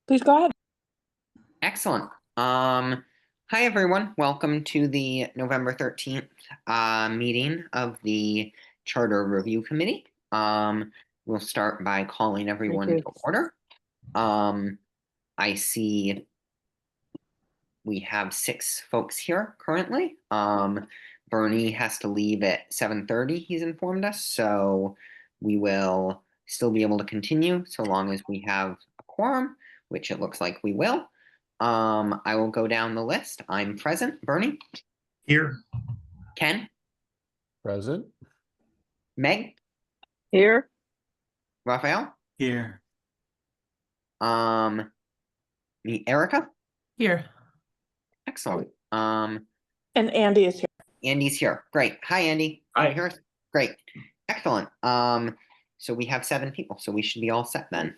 Please go ahead. Excellent. Hi everyone. Welcome to the November 13th meeting of the Charter Review Committee. We'll start by calling everyone to order. I see we have 6 folks here currently. Bernie has to leave at 7:30, he's informed us, so we will still be able to continue so long as we have a quorum, which it looks like we will. I will go down the list. I'm present. Bernie? Here. Ken? Present. Meg? Here. Raphael? Here. Erica? Here. Excellent. And Andy is here. Andy's here. Great. Hi, Andy. Hi. Can you hear us? Great. Excellent. So we have 7 people, so we should be all set then.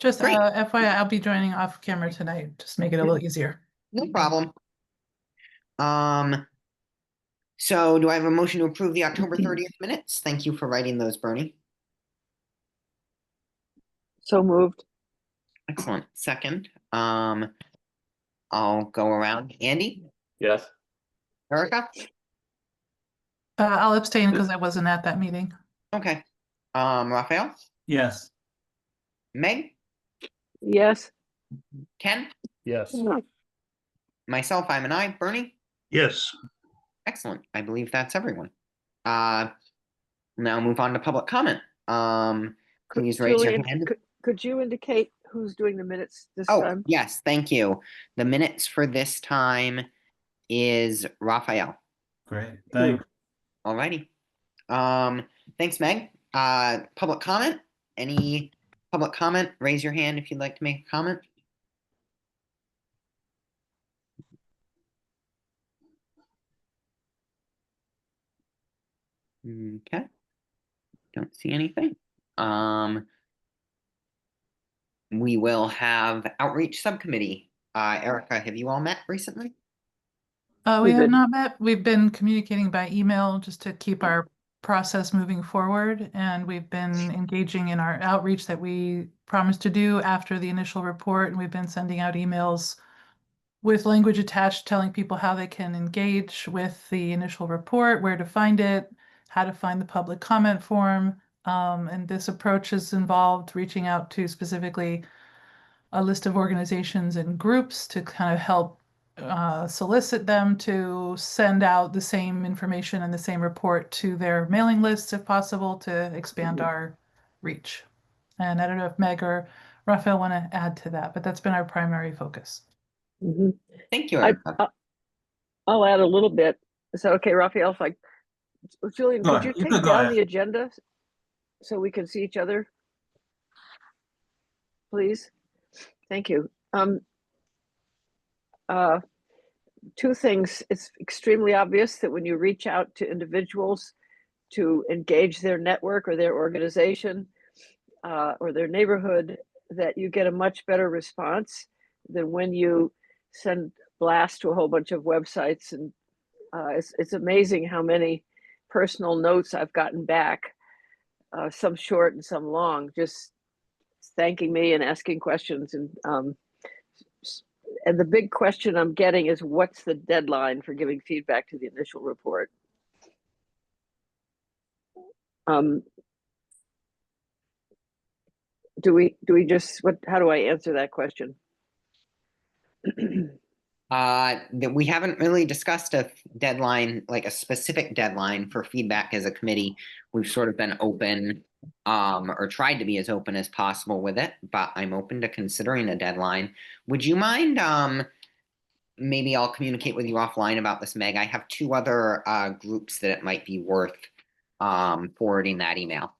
Just Great. FYI, I'll be joining off camera tonight. Just make it a little easier. No problem. So do I have a motion to approve the October 30th minutes? Thank you for writing those, Bernie. So moved. Excellent. Second. I'll go around. Andy? Yes. Erica? I'll abstain because I wasn't at that meeting. Okay. Raphael? Yes. Meg? Yes. Ken? Yes. Myself, I'm an I. Bernie? Yes. Excellent. I believe that's everyone. Now move on to public comment. Please raise your Julian, hand. could you indicate who's doing the minutes this Oh, time? yes, thank you. The minutes for this time is Raphael. Great. Thanks. Alrighty. Thanks, Meg. Public comment? Any public comment? Raise your hand if you'd like to make a comment. Okay. Don't see anything. We will have outreach subcommittee. Erica, have you all met recently? We We've have been- not met. We've been communicating by email just to keep our process moving forward. And we've been engaging in our outreach that we promised to do after the initial report. And we've been sending out emails with language attached, telling people how they can engage with the initial report, where to find it, how to find the public comment form. And this approach has involved reaching out to specifically a list of organizations and groups to kind of help solicit them to send out the same information and the same report to their mailing lists if possible to expand our reach. And I don't know if Meg or Raphael want to add to that, but that's been our primary focus. Mhm. Thank you, Erica. I'll add a little bit. Is that okay, Raphael? Julian, Go could you ahead. You take can go down ahead. the agenda so we can see each other? Please. Thank you. 2 things. It's extremely obvious that when you reach out to individuals to engage their network or their organization or their neighborhood, that you get a much better response than when you send blast to a whole bunch of websites. And it's amazing how many personal notes I've gotten back, some short and some long, just thanking me and asking questions. And the big question I'm getting is, what's the deadline for giving feedback to the initial report? Do we just, how do I answer that question? That we haven't really discussed a deadline, like a specific deadline for feedback as a committee. We've sort of been open, or tried to be as open as possible with it, but I'm open to considering a deadline. Would you mind, maybe I'll communicate with you offline about this, Meg. I have 2 other groups that it might be worth forwarding that email.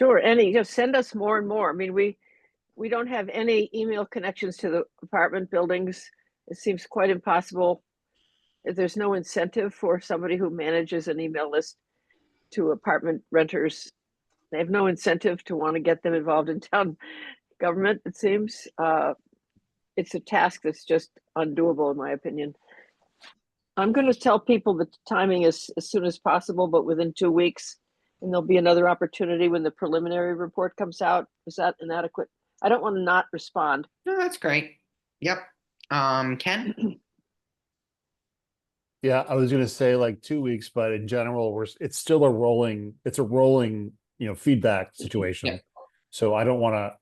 Sure, just send us more and more. I mean, we don't have any email connections to the apartment buildings. It seems quite impossible. There's no incentive for somebody who manages an email list to apartment renters. They have no incentive to want to get them involved in town government, it seems. It's a task that's just undoable, in my opinion. I'm going to tell people the timing is as soon as possible, but within 2 weeks. And there'll be another opportunity when the preliminary report comes out. Is that an adequate I don't want to not respond. No, that's great. Yep. Ken? Yeah, I was gonna say like 2 weeks, but in general, it's still a rolling, feedback situation. So I don't wanna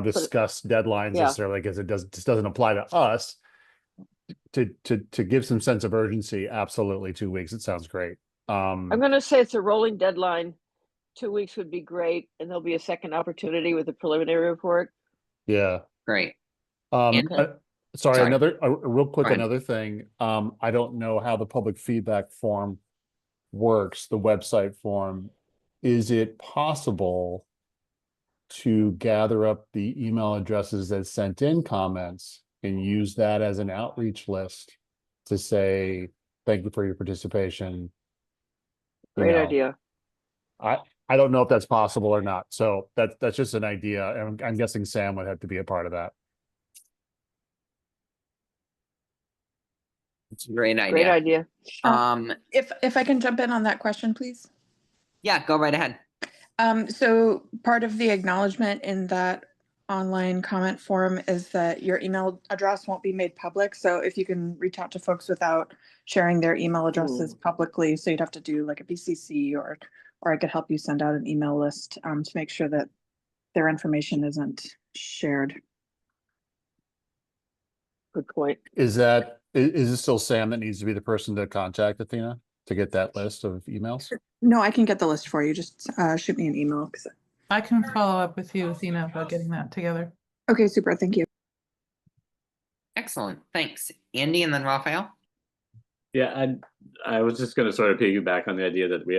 discuss deadlines Yeah. necessarily, because just doesn't apply to us. To give some sense of urgency, absolutely 2 weeks, it sounds great. I'm gonna say it's a rolling deadline. 2 weeks would be great, and there'll be a second opportunity with the preliminary report. Yeah. Great. Um, And- uh, sorry, sorry. real quick, Go ahead. another thing. I don't know how the public feedback form works, the website form. Is it possible to gather up the email addresses that sent in comments and use that as an outreach list to say, thank you for your participation? You Great know, idea. I don't know if that's possible or not. So that's just an idea. And I'm guessing Sam would have to be a part of that. It's a great Great idea. idea. If I can jump in on that question, please. Yeah, go right ahead. So part of the acknowledgement in that online comment form is that your email address won't be made public. So if you can reach out to folks without sharing their email addresses publicly, so you'd have to do like a BCC, or I could help you send out an email list to make sure that their information isn't shared. Good point. Is it still Sam that needs to be the person to contact, Athena, to get that list of emails? No, I can get the list for you. Just shoot me an email. I can follow up with you, Athena, about getting that together. Okay, super. Thank you. Excellent. Thanks. Andy and then Raphael. Yeah, I was just going to sort of piggyback on the idea that we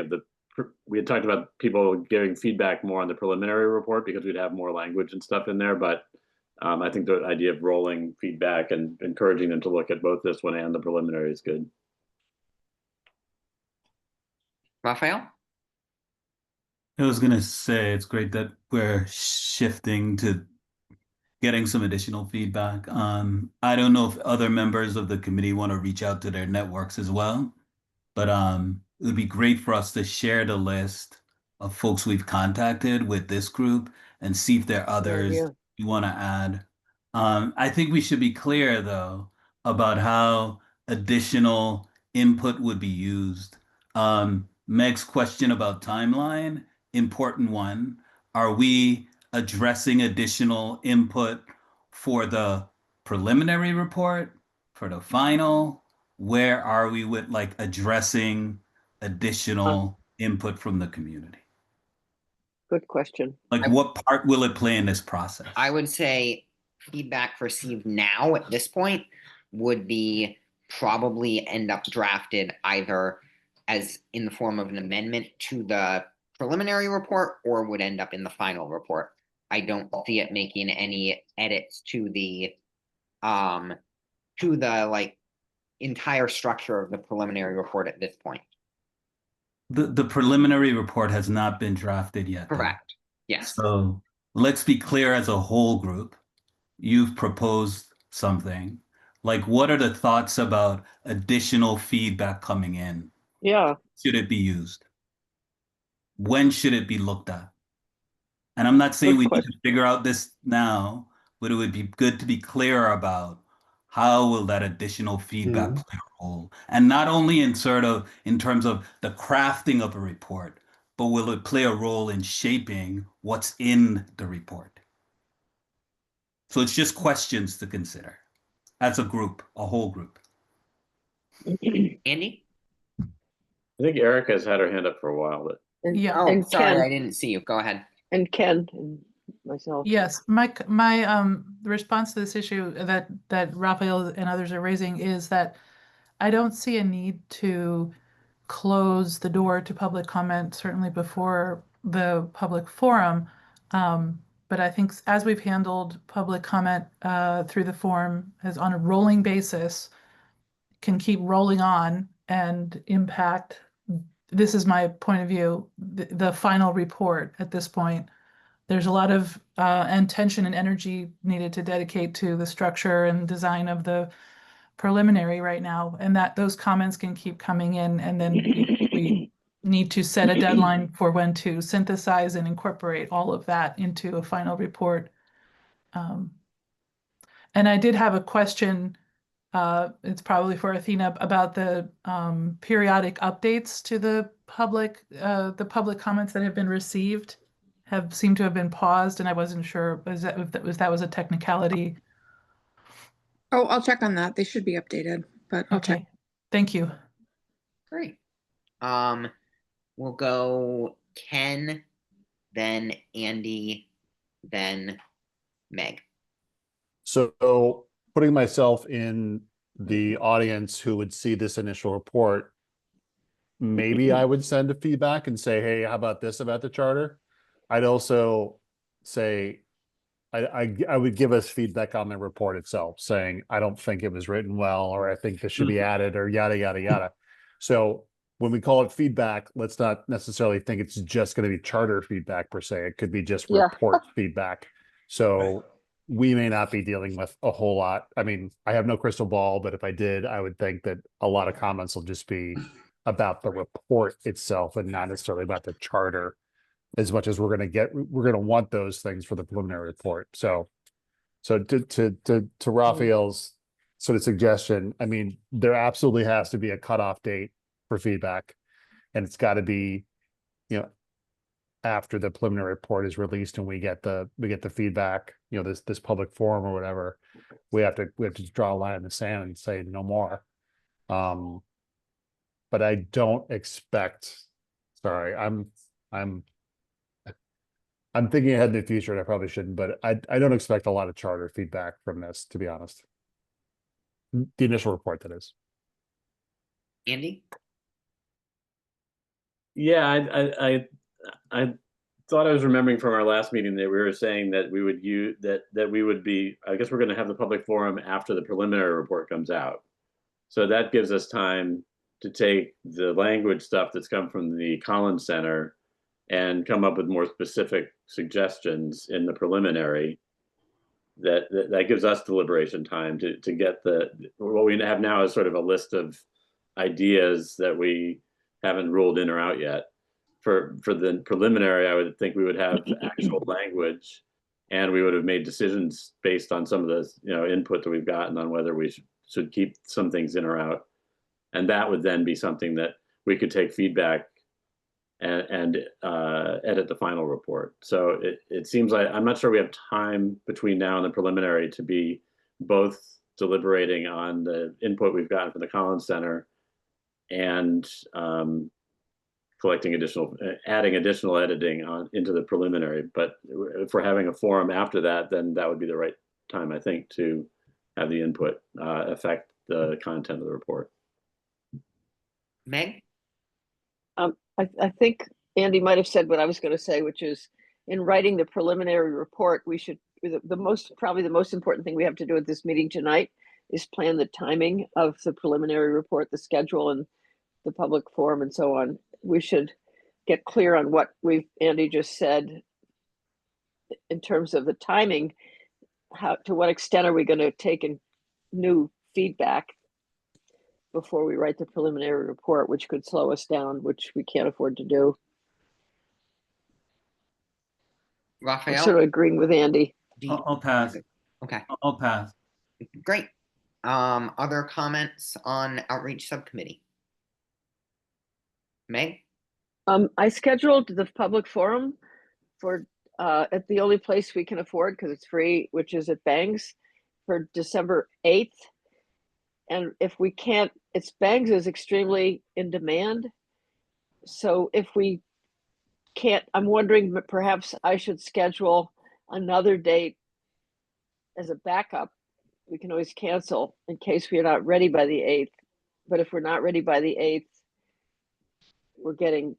had talked about people giving feedback more on the preliminary report because we'd have more language and stuff in there. But I think the idea of rolling feedback and encouraging them to look at both this one and the preliminary is good. Raphael? I was gonna say it's great that we're shifting to getting some additional feedback. I don't know if other members of the committee want to reach out to their networks as well, but it would be great for us to share the list of folks we've contacted with this group and see if there are others you want to add. I think we should be clear though about how additional input would be used. Meg's question about timeline, important one. Are we addressing additional input for the preliminary report, for the final? Where are we with like addressing additional input from the community? Good question. Like what part will it play in this process? I would say feedback received now at this point would be probably end up drafted either as in the form of an amendment to the preliminary report or would end up in the final report. I don't see it making any edits to the like entire structure of the preliminary report at this point. The preliminary report has not been drafted yet. though. Correct. Yes. So let's be clear as a whole group. You've proposed something. Like, what are the thoughts about additional feedback coming in? Yeah. Should it be used? When should it be looked at? And I'm not saying Good we need question. to figure out this now, but it would be good to be clear about how will that additional feedback play a role? And not only in terms of the crafting of a report, but will it play a role in shaping what's in the report? So it's just questions to consider as a group, a whole group. Andy? I think Erica's had her hand up for a while, but Yeah. Oh, And sorry, I Ken, didn't see you. Go ahead. and Ken and myself. Yes, my response to this issue that Raphael and others are raising is that I don't see a need to close the door to public comment, certainly before the public forum. But I think as we've handled public comment through the forum as on a rolling basis, can keep rolling on and impact, this is my point of view, the final report at this point. There's a lot of intention and energy needed to dedicate to the structure and design of the preliminary right now, and that those comments can keep coming in, and then we need to set a deadline for when to synthesize and incorporate all of that into a final report. And I did have a question, it's probably for Athena, about the periodic updates to the public comments that have been received have seemed to have been paused, and I wasn't sure if that was a technicality. Oh, I'll check on that. They should be updated, but I'll check. Okay, thank you. Great. We'll go Ken, then Andy, then Meg. So putting myself in the audience who would see this initial report, maybe I would send a feedback and say, hey, how about this about the charter? I'd also say, I would give us feedback on the report itself, saying, I don't think it was written well, or I think this should be added, or yada, yada, yada. So when we call it feedback, let's not necessarily think it's just going to be charter feedback per se. It could be just Yeah. report feedback. So we may not be dealing with a whole lot. I mean, I have no crystal ball, but if I did, I would think that a lot of comments will just be about the report itself and not necessarily about the charter, as much as we're going to want those things for the preliminary report. So to Raphael's sort of suggestion, I mean, there absolutely has to be a cutoff date for feedback, and it's got to be, after the preliminary report is released and we get the feedback, this public forum or whatever, we have to draw a line in the sand and say no more. But I don't expect, sorry, I'm thinking ahead in the future, and I probably shouldn't, but I don't expect a lot of charter feedback from this, to be honest. The initial report, that is. Andy? Yeah, I thought I was remembering from our last meeting that we were saying that we would use that we would be, I guess we're going to have the public forum after the preliminary report comes out. So that gives us time to take the language stuff that's come from the Collins Center and come up with more specific suggestions in the preliminary. That gives us deliberation time to get what we have now is sort of a list of ideas that we haven't ruled in or out yet. For the preliminary, I would think we would have actual language, and we would have made decisions based on some of the input that we've gotten on whether we should keep some things in or out, and that would then be something that we could take feedback and edit the final report. So it seems like I'm not sure we have time between now and the preliminary to be both deliberating on the input we've gotten from the Collins Center and adding additional editing into the preliminary. But if we're having a forum after that, then that would be the right time, I think, to have the input affect the content of the report. Meg? I think Andy might have said what I was going to say, which is, in writing the preliminary report, we should, probably the most important thing we have to do at this meeting tonight is plan the timing of the preliminary report, the schedule and the public forum and so on. We should get clear on what Andy just said in terms of the timing. To what extent are we going to take in new feedback before we write the preliminary report, which could slow us down, which we can't afford to do. I'm Raphael? sort of agreeing with Andy. I'll pass. Okay, I'll pass. great. Other comments on outreach subcommittee? Meg? I scheduled the public forum for at the only place we can afford, because it's free, which is at Bangs, for December 8th. And if we can't, Bangs is extremely in demand. So if we can't, I'm wondering, perhaps I should schedule another date as a backup. We can always cancel in case we are not ready by the 8th. But if we're not ready by the 8th, we're getting.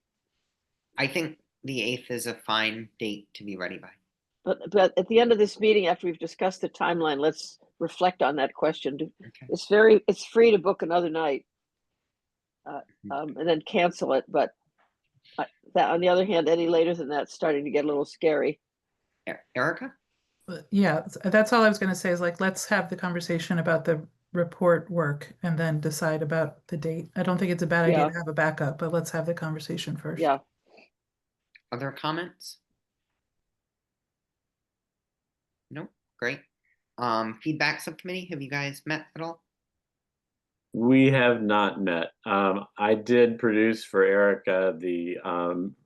I think the 8th is a fine date to be ready by. But at the end of this meeting, after we've discussed the timeline, let's reflect on that question. Okay. It's free to book another night and then cancel it. But that, on the other hand, any later than that's starting to get a little scary. Erica? Yeah, that's all I was going to say is, like, let's have the conversation about the report work and then decide about the date. I don't think it's a bad idea Yeah. to have a backup, but let's have the conversation first. Yeah, Other comments? No, great. Feedback subcommittee, have you guys met at all? We have not met. I did produce for Erica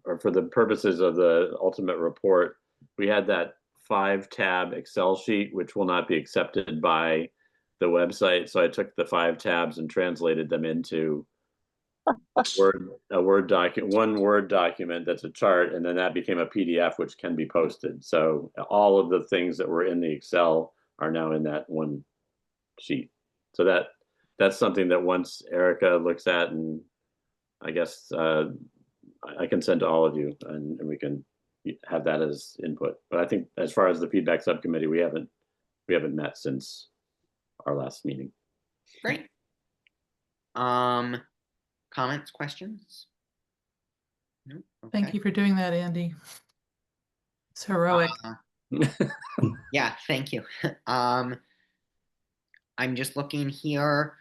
or for the purposes of the ultimate report, we had that 5-tab Excel sheet, which will not be accepted by the website. So I took the 5 tabs and translated them into one Word document that's a chart, and then that became a PDF, which can be posted. So all of the things that were in the Excel are now in that one sheet. So that's something that once Erica looks at, and I guess I can send to all of you, and we can have that as input. But I think as far as the feedback subcommittee, we haven't met since our last meeting. Great. Comments, questions? No? Thank Okay. you for doing that, Andy. It's heroic. Yeah, thank you. I'm just looking here.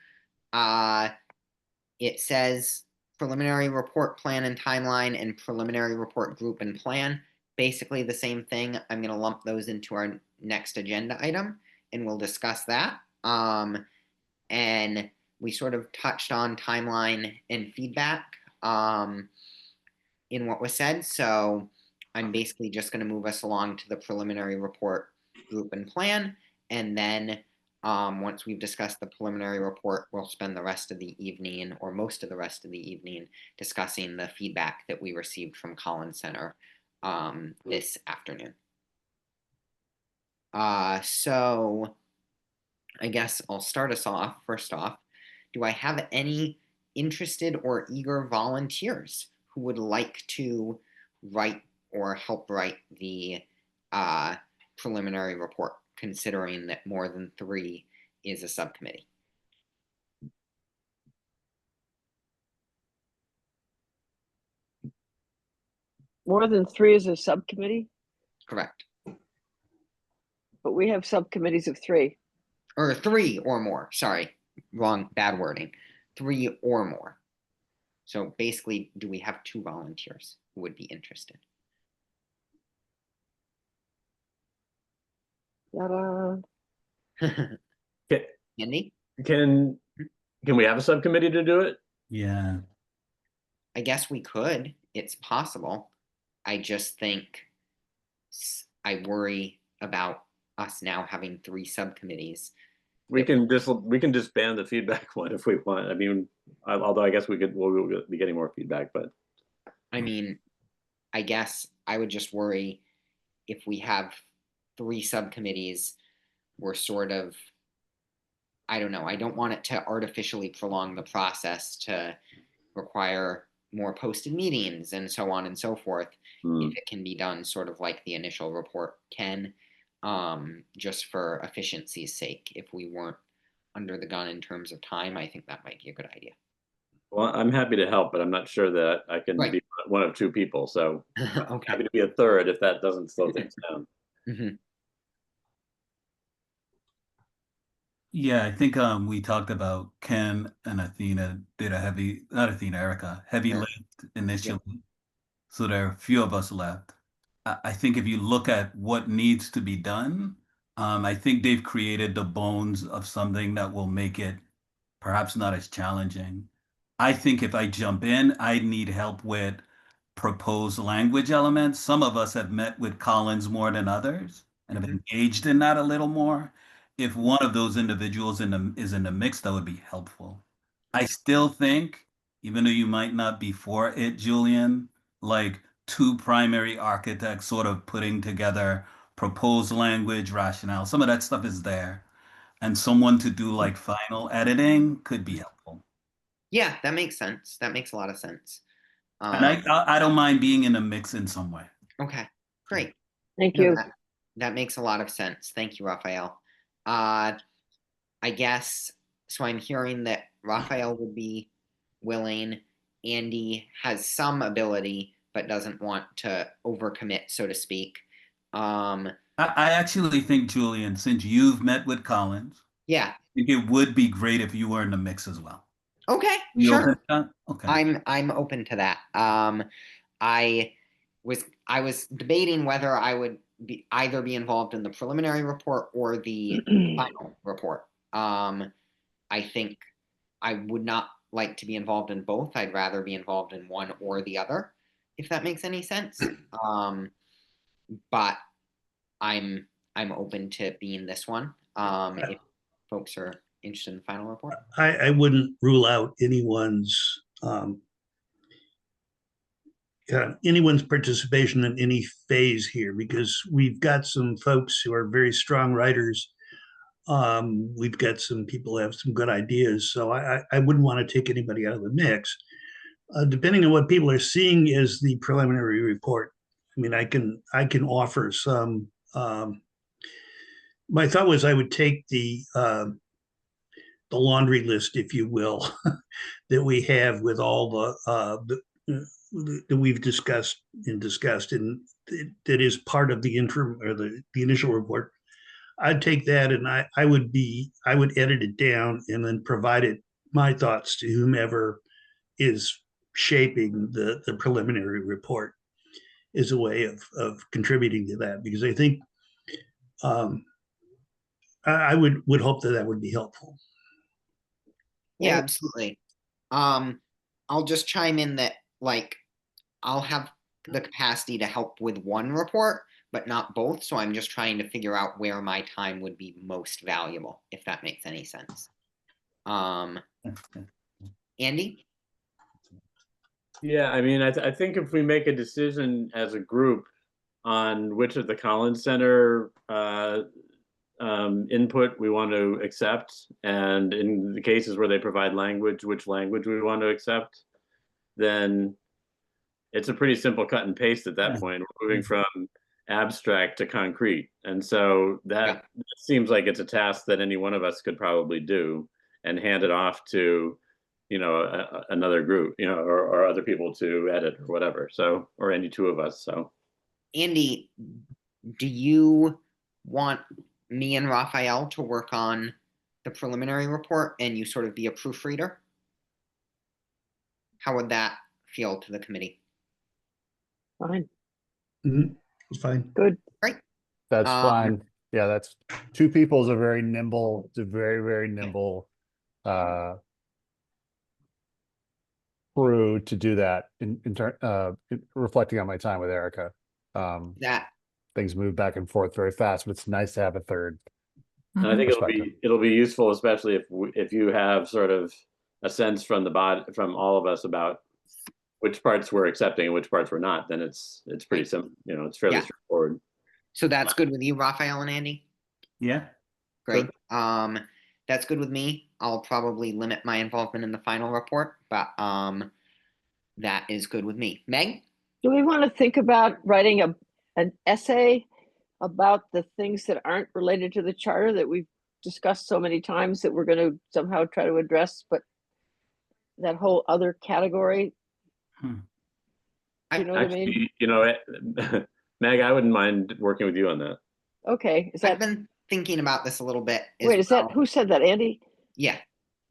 It says preliminary report plan and timeline and preliminary report group and plan. Basically the same thing. I'm going to lump those into our next agenda item, and we'll discuss that. And we sort of touched on timeline and feedback in what was said. So I'm basically just going to move us along to the preliminary report group and plan. And then once we've discussed the preliminary report, we'll spend the rest of the evening, or most of the rest of the evening, discussing the feedback that we received from Collins Center this afternoon. So I guess I'll start us off. First off, do I have any interested or eager volunteers who would like to write or help write the preliminary report, considering that more than 3 is a subcommittee? more than 3 is a subcommittee, Correct. but we have subcommittees of 3. Or 3 or more. Sorry, wrong, bad wording. 3 or more. So basically, do we have 2 volunteers who would be interested? Ta-da. Okay. Andy? Can we have a subcommittee to do it? Yeah. I guess we could. It's possible. I just think I worry about us now having 3 subcommittees. We can disband the feedback one if we want. I mean, although I guess we'll be getting more feedback, but I mean, I guess I would just worry if we have 3 subcommittees, we're sort of, I don't know, I don't want it to artificially prolong the process to require more posted meetings and so on and so forth. If it can be done sort of like the initial report can, just for efficiency's sake. If we weren't under the gun in terms of time, I think that might be a good idea. well, I'm happy to help, but I'm not sure that I can Right. be one of 2 people. So Okay. happy to be a third if that doesn't slow things down. Mhm. Yeah, I think we talked about Ken and Athena did a Erica, heavy Sure. lift initially. So there are a few of us left. I think if you look at what needs to be done, I think they've created the bones of something that will make it perhaps not as challenging. I think if I jump in, I need help with proposed language elements. Some of us have met with Collins more than others and have engaged in that a little more. If one of those individuals is in the mix, that would be helpful. I still think, even though you might not be for it, Julian, like 2 primary architects sort of putting together proposed language, rationale, some of that stuff is there. And someone to do like final editing could be helpful. Yeah, that makes sense. That makes a lot of sense. And I don't mind being in a mix in some way. Okay, great. Thank No, you. that makes a lot of sense. Thank you, Raphael. I guess, so I'm hearing that Raphael would be willing. Andy has some ability, but doesn't want to overcommit, so to speak. I actually think, Julian, since you've met with Collins, Yeah, think it would be great if you were in the mix as well. Okay, You sure. open to that? Okay. I'm open to that. I was debating whether I would either be involved in the preliminary report or the final report. I think I would not like to be involved in both. I'd rather be involved in one or the other, if that makes any sense. But I'm open to being this one. If folks are interested in the final report. I wouldn't rule out anyone's participation in any phase here, because we've got some folks who are very strong writers. We've got some people who have some good ideas, so I wouldn't want to take anybody out of the mix. Depending on what people are seeing as the preliminary report, I mean, I can offer some. My thought was I would take the laundry list, if you will, that we have with all the that we've discussed, and that is part of the interim or the initial report. I'd take that and I would edit it down and then provide it my thoughts to whomever is shaping the preliminary report as a way of contributing to that, because I think I would hope that would be helpful. Yeah, Right. absolutely. I'll just chime in that, like, I'll have the capacity to help with one report, but not both. So I'm just trying to figure out where my time would be most valuable, if that makes any sense. Andy? Yeah, I mean, I think if we make a decision as a group on which of the Collins Center input we want to accept, and in the cases where they provide language, which language we want to accept, then it's a pretty simple cut and paste at that point. We're moving from abstract to concrete. And so that seems like it's a task that any one of us could probably do and hand it off to, another group, or other people to edit or whatever. So, or any two of us. So, Andy, do you want me and Raphael to work on the preliminary report and you sort of be a proofreader? How would that feel to the committee? Fine, It's fine. good. That's Um, fine. Yeah, that's two people is a very nimble, it's a very, very nimble crew to do that reflecting on my time with Erica. that Things move back and forth very fast, but it's nice to have a third. and I think Perspective. it'll be useful, especially if you have sort of a sense from from all of us about which parts we're accepting and which parts we're not. Then it's pretty simple. It's fairly straightforward. So that's good with you, Raphael and Andy? Yeah. Great. That's good with me. I'll probably limit my involvement in the final report, but that is good with me. Meg? Do we want to think about writing an essay about the things that aren't related to the charter that we've discussed so many times that we're going to somehow try to address, but that whole other category? You know what I mean? Actually, Meg, I wouldn't mind working with you on that. Okay, is I've that, been thinking about this a little bit. wait, is that, who said that, Andy? Yeah.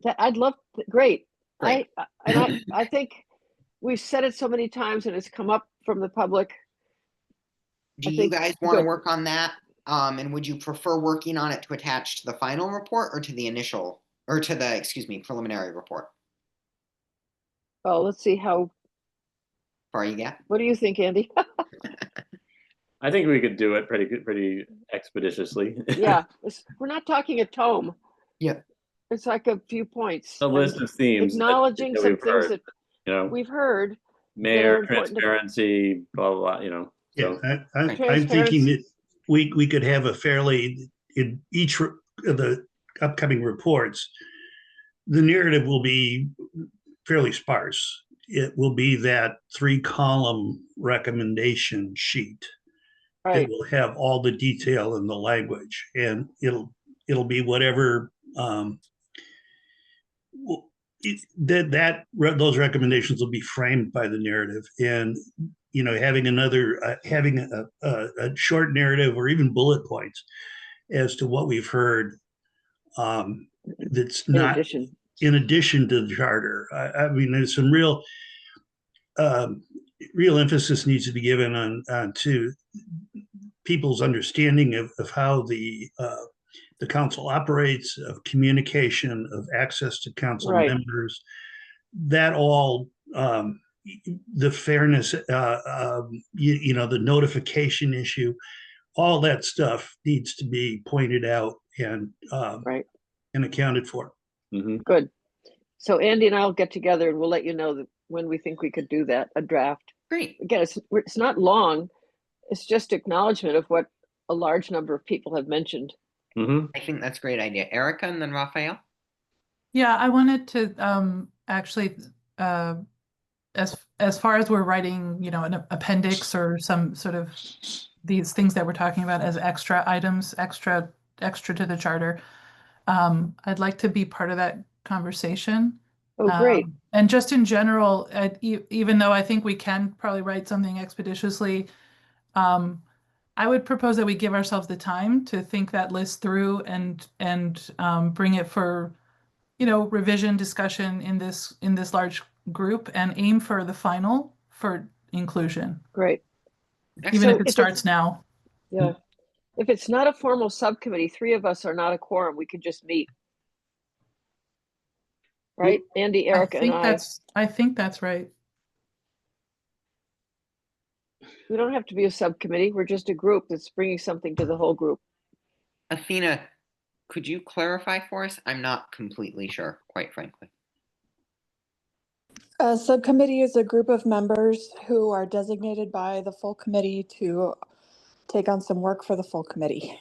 That, I'd love, great. Great. I think we've said it so many times and it's come up from the public. Do I you think- guys want to good. work on that? And would you prefer working on it to attach to the final report or to the initial, or to the, preliminary report? Oh, let's see how, Far you get? what do you think, Andy? I think we could do it pretty expeditiously. Yeah, we're not talking a tome. Yeah. It's like a few points. A list and of themes. Acknowledging that some we've things heard, that we've heard. mayor, important to- transparency, blah, blah, blah, Yeah, So, I'm thinking that we could have in each of the upcoming reports, the narrative will be fairly sparse. It will be that 3-column recommendation sheet. Right, It will have all the detail in the language, and it'll be whatever those recommendations will be framed by the narrative, and having a short narrative or even bullet points as to what we've heard that's In not addition, in addition to the charter. I mean, there's some real emphasis needs to be given on to people's understanding of how the council operates, of communication, of access to council Right. members. That all, the fairness, the notification issue, all that stuff needs to be pointed out and right, accounted for. Mhm. good. So Andy and I'll get together and we'll let you know that when we think we could do that, a draft. Great. Again, it's not long. It's just acknowledgement of what a large number of people have mentioned. Mhm. I think that's a great idea. Erica and then Raphael. Yeah, I wanted to actually as far as we're writing, you know, an appendix or some sort of these things that we're talking about as extra items, extra to the charter. I'd like to be part of that conversation. Oh, great. And just in general, even though I think we can probably write something expeditiously, I would propose that we give ourselves the time to think that list through and bring it for, you know, revision discussion in this large group and aim for the final for inclusion, Great. even So if if it it's- starts now. Yeah. If it's not a formal subcommittee, 3 of us are not a quorum. We could just meet. Right? Andy, Erica, and I. I think that's right. We don't have to be a subcommittee. We're just a group that's bringing something to the whole group. Athena, could you clarify for us? I'm not completely sure, quite frankly. A subcommittee is a group of members who are designated by the full committee to take on some work for the full committee.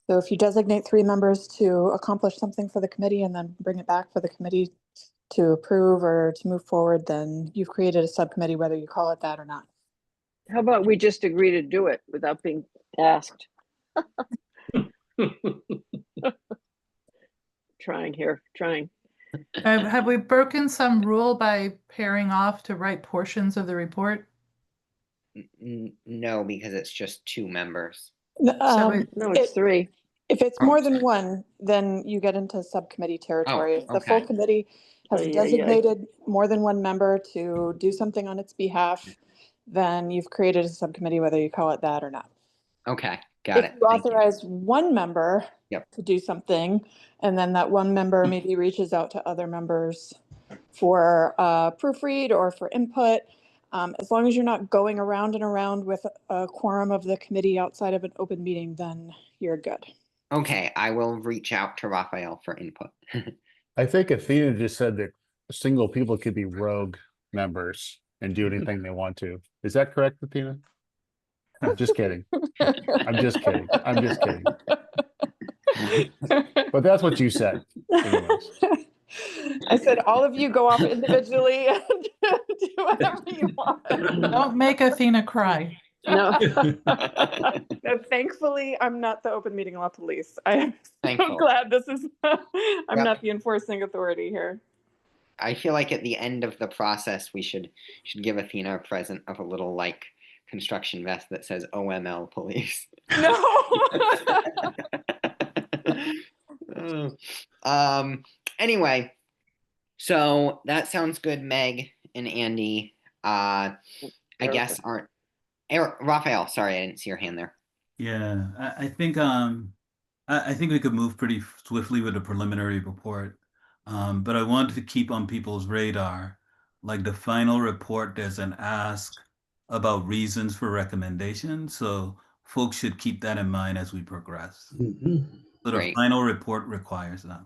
So if you designate 3 members to accomplish something for the committee and then bring it back for the committee to approve or to move forward, then you've created a subcommittee, whether you call it that or not. How about we just agree to do it without being asked? Trying. Have we broken some rule by pairing off to write portions of the report? No, because it's just 2 members. No, it's 3. If it's more than one, then you get into subcommittee territory. If the full okay. committee has Ay, ay, ay. designated more than one member to do something on its behalf, then you've created a subcommittee, whether you call it that or not. Okay, got it. If you Thank you. authorize one member Yep. to do something, and then that one member maybe reaches out to other members for proofread or for input, as long as you're not going around and around with a quorum of the committee outside of an open meeting, then you're good. Okay, I will reach out to Raphael for input. I think Athena just said that single people could be rogue members and do anything they want to. Is that correct, Athena? I'm just kidding. I'm just kidding. I'm just kidding. But that's what you said. Anyways. I said, all of you go off individually and do whatever you want. Don't make Athena cry. No. No, thankfully, I'm not the open meeting law police. I am so Thankful. glad this is, I'm Yep. not the enforcing authority here. I feel like at the end of the process, we should give Athena a present of a little like construction vest that says OML police. No. Anyway, so that sounds good, Meg and Andy. I guess Raphael, sorry, I didn't see your hand there. Yeah, I think I think we could move pretty swiftly with a preliminary report. But I wanted to keep on people's radar, like the final report, there's an ask about reasons for recommendation. So folks should keep that in mind as we progress. Mhm. So the Great. final report requires that.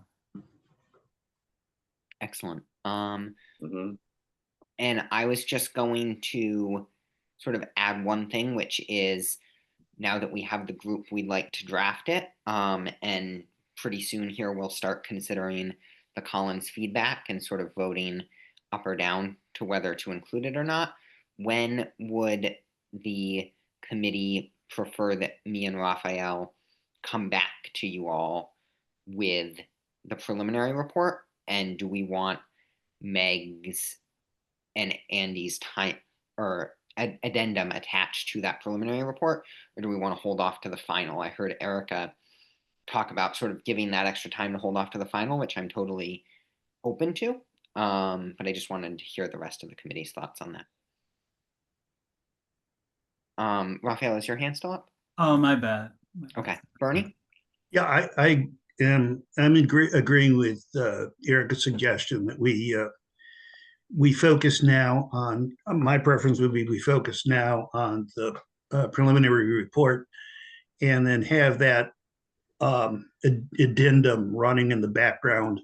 Excellent. Mhm. And I was just going to sort of add one thing, which is now that we have the group, we'd like to draft it. And pretty soon here, we'll start considering the Collins feedback and sort of voting up or down to whether to include it or not. When would the committee prefer that me and Raphael come back to you all with the preliminary report? And do we want Meg's and Andy's time or addendum attached to that preliminary report, or do we want to hold off to the final? I heard Erica talk about sort of giving that extra time to hold off to the final, which I'm totally open to. But I just wanted to hear the rest of the committee's thoughts on that. Raphael, is your hand still up? Oh, my bad. Okay, Bernie? Yeah, I'm agreeing with Erica's suggestion that we focus now on, my preference would be we focus now on the preliminary report and then have that addendum running in the background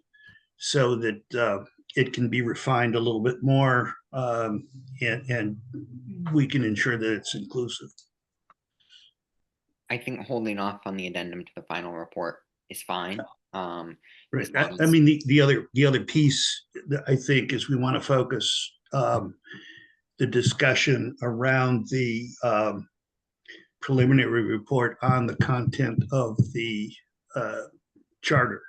so that it can be refined a little bit more, and we can ensure that it's inclusive. I think holding off on the addendum to the final report is fine. Right. As long I as- mean, the other piece that I think is we want to focus the discussion around the preliminary report on the content of the charter,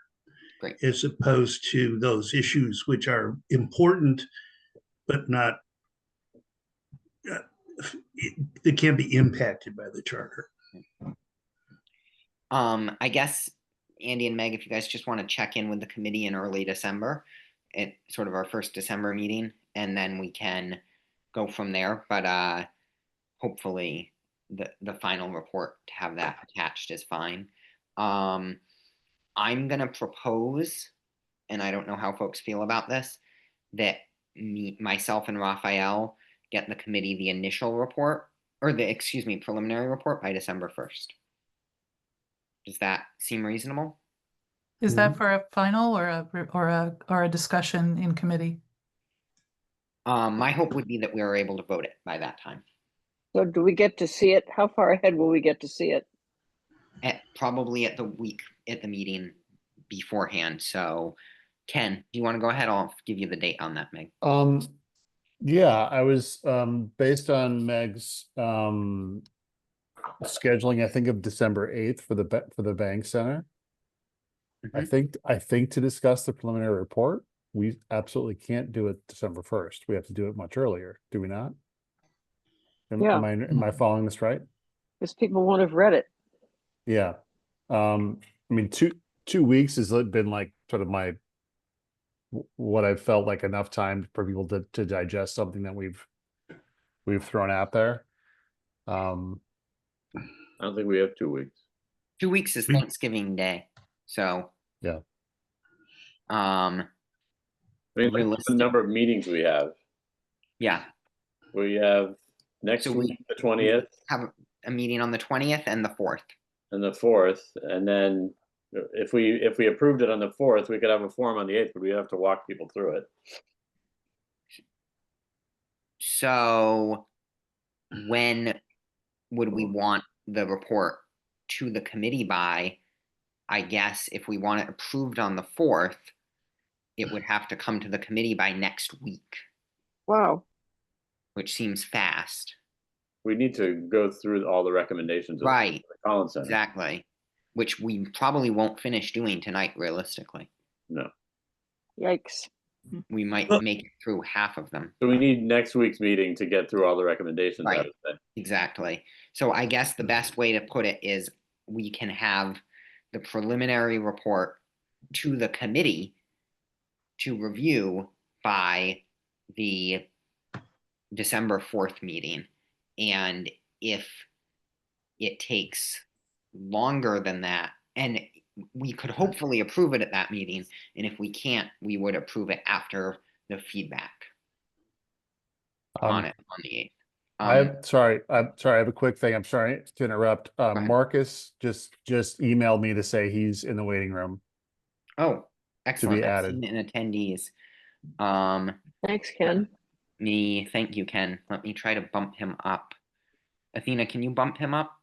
Great. as opposed to those issues which are important, but not, they can't be impacted by the charter. I guess Andy and Meg, if you guys just want to check in with the committee in early December, at sort of our first December meeting, and then we can go from there. But hopefully the final report to have that attached is fine. I'm gonna propose, and I don't know how folks feel about this, that myself and Raphael get the committee the initial report, or preliminary report by December 1st. Does that seem reasonable? Is that for a final or a discussion in committee? My hope would be that we are able to vote it by that time. So do we get to see it? How far ahead will we get to see it? Probably at the meeting beforehand. So Ken, do you want to go ahead? I'll give you the date on that, Meg. Yeah, I was based on Meg's scheduling, I think of December 8th for the Bank Center. I think to discuss the preliminary report, we absolutely can't do it December 1st. We have to do it much earlier, do we not? Yeah. Am I following this right? Because people won't have read it. Yeah. I mean, 2 weeks has been like sort of what I've felt like enough time for people to digest something that we've thrown out there. I don't think we have 2 weeks. 2 weeks is Thanksgiving Day, so Yeah. I mean, look at the number of meetings we have. Yeah. We have next So week, the 20th. Have a meeting on the 20th and the 4th. And the 4th, and then if we approved it on the 4th, we could have a forum on the 8th, but we have to walk people through it. So when would we want the report to the committee by? I guess if we want it approved on the 4th, it would have to come to the committee by next week, Wow. which seems fast. We need to go through all the recommendations of Right. the Collins Center. Exactly. Which we probably won't finish doing tonight, realistically. No. Yikes. We might Well- make it through half of them. So we need next week's meeting to get through all the recommendations. I Right. would say. Exactly. So I guess the best way to put it is we can have the preliminary report to the committee to review by the December 4th meeting. And if it takes longer than that, and we could hopefully approve it at that meeting, and if we can't, we would approve it after the feedback on it on the 8th. I'm sorry. I have a quick thing. I'm sorry to interrupt. ahead. Marcus just emailed me to say he's in the waiting room. Oh, excellent. I've added. seen it in attendees. Thanks, Ken. Thank you, Ken. Let me try to bump him up. Athena, can you bump him up?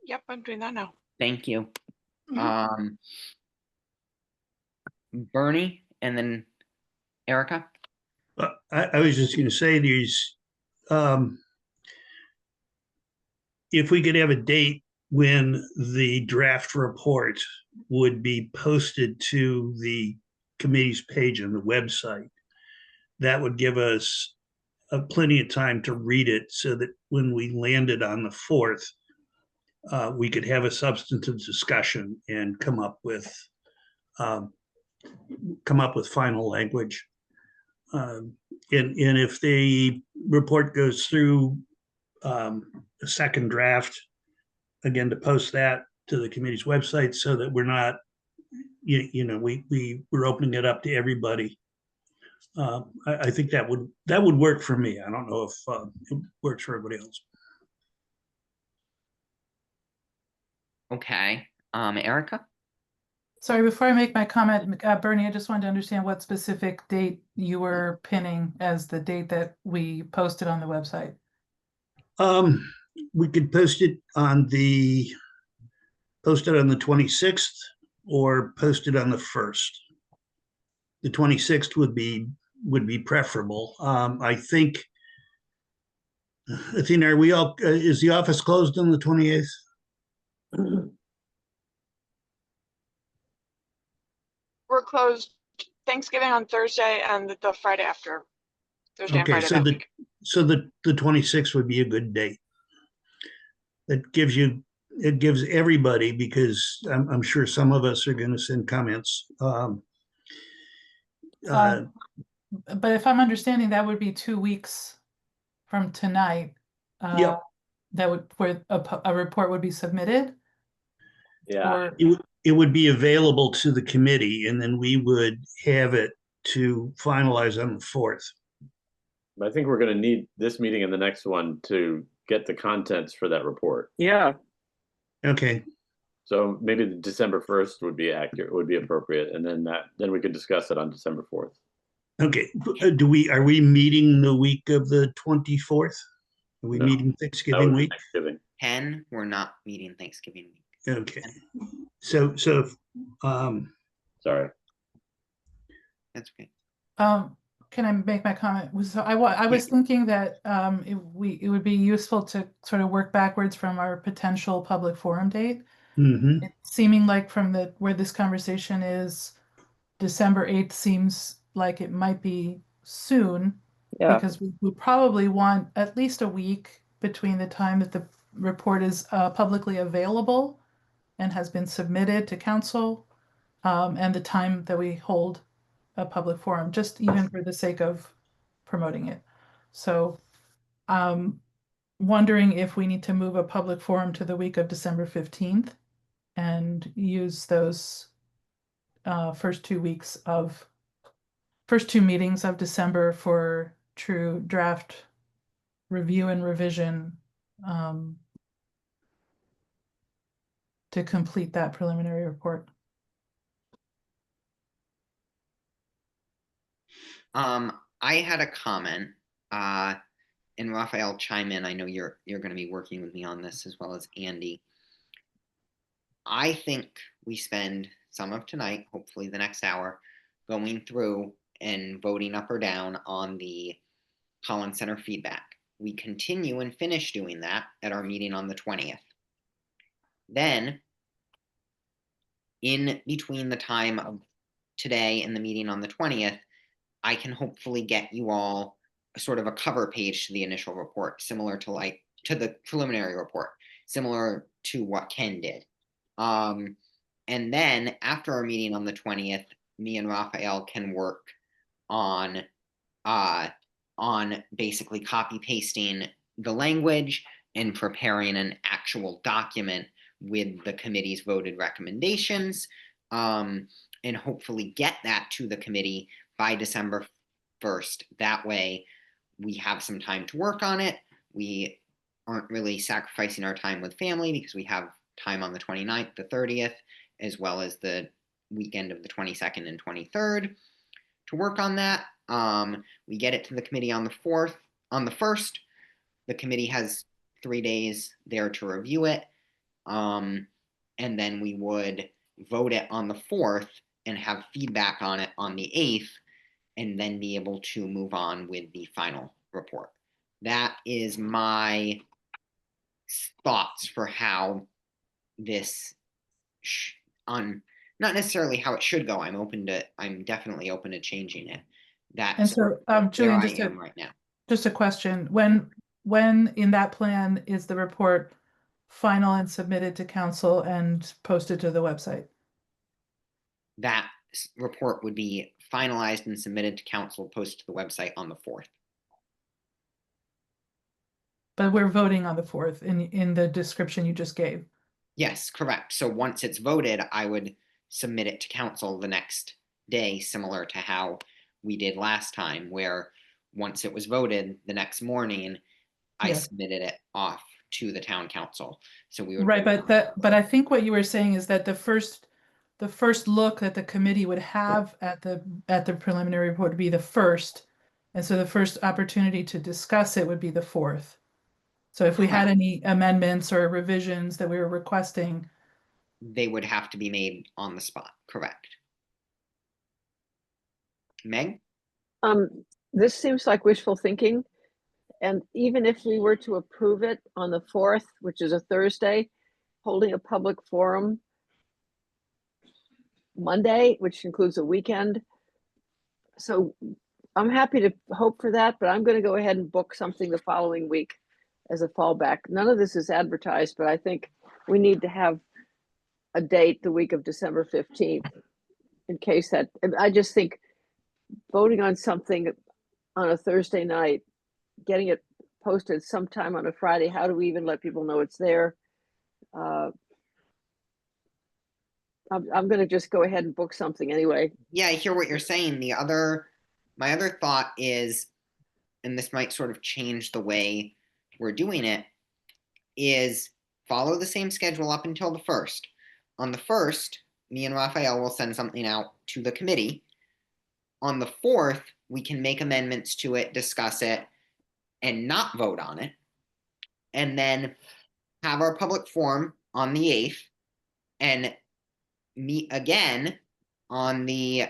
Yep, I'm doing that now. Thank you. Bernie and then Erica. I was just going to say if we could have a date when the draft report would be posted to the committee's page on the website, that would give us plenty of time to read it so that when we landed on the 4th, we could have a substantive discussion and come up with final language. And if the report goes through a second draft, again, to post that to the committee's website so that we're not, we're opening it up to everybody. I think that would work for me. I don't know if it works for everybody else. Okay, Erica? Sorry, before I make my comment, Bernie, I just wanted to understand what specific date you were pinning as the date that we posted on the website. We could post it on the 26th or post it on the 1st. The 26th would be preferable. I think, Athena, are we all, is the office closed on the 28th? We're closed Thanksgiving on Thursday and the Friday after. Thursday and Okay, Friday so that week. the 26th would be a good date. It gives everybody, because I'm sure some of us are going to send comments. But if I'm understanding, that would be 2 weeks from tonight. Yep. Where a report would be submitted? Yeah. Or, It would be available to the committee, and then we would have it to finalize on the 4th. But I think we're going to need this meeting and the next one to get the contents for that report. Yeah, Okay, So maybe the December 1st would be accurate, would be appropriate, and then we could discuss it on December 4th. okay. Are we meeting the week of the 24th? Are we No, meeting That Thanksgiving would be week? Thanksgiving. 10, we're not meeting Thanksgiving week. Okay. So, Sorry. That's okay. can I make my comment? So I was thinking that it would be useful to sort of work backwards from our potential public forum date. mhm. It seeming like from where this conversation is, December 8th seems like it might be soon. yeah. Because we probably want at least a week between the time that the report is publicly available and has been submitted to council, and the time that we hold a public forum, just even for the sake of promoting it. So wondering if we need to move a public forum to the week of December 15th and use those first 2 meetings of December for true draft review and revision to complete that preliminary report. I had a comment, and Raphael, chime in. I know you're going to be working with me on this as well as Andy. I think we spend some of tonight, hopefully the next hour, going through and voting up or down on the Collins Center feedback. We continue and finish doing that at our meeting on the 20th. Then, in between the time of today and the meeting on the 20th, I can hopefully get you all sort of a cover page to the initial report, similar to the preliminary report, similar to what Ken did. And then after our meeting on the 20th, me and Raphael can work on basically copy pasting the language and preparing an actual document with the committee's voted recommendations, and hopefully get that to the committee by December 1st. That way we have some time to work on it. We aren't really sacrificing our time with family because we have time on the 29th, the 30th, as well as the weekend of the 22nd and 23rd to work on that. We get it to the committee on the 1st. The committee has 3 days there to review it. And then we would vote it on the 4th and have feedback on it on the 8th, and then be able to move on with the final report. That is my thoughts for how this not necessarily how it should go. I'm definitely open to changing it. And so, Julian, right now. Just a question. When in that plan is the report final and submitted to council and posted to the website. That report would be finalized and submitted to council, posted to the website on the 4th. But we're voting on the 4th in the description you just gave. Yes, correct. So once it's voted, I would submit it to council the next day, similar to how we did last time, where once it was voted, the next morning, I Yeah. submitted it off to the town council. So we would. Right, but I think what you were saying is that the first look that the committee would have at the preliminary report would be the 1st. And so the first opportunity to discuss it would be the 4th. So if we had any amendments or revisions that we were requesting, They would have to be made on the spot, correct? Meg? This seems like wishful thinking. And even if we were to approve it on the 4th, which is a Thursday, holding a public forum Monday, which includes a weekend. So I'm happy to hope for that, but I'm going to go ahead and book something the following week as a fallback. None of this is advertised, but I think we need to have a date the week of December 15th in case that, I just think voting on something on a Thursday night, getting it posted sometime on a Friday, how do we even let people know it's there? I'm going to just go ahead and book something anyway. Yeah, I hear what you're saying. My other thought is, and this might sort of change the way we're doing it, is follow the same schedule up until the 1st. On the 1st, me and Raphael will send something out to the committee. On the 4th, we can make amendments to it, discuss it, and not vote on it. And then have our public forum on the 8th and meet again on the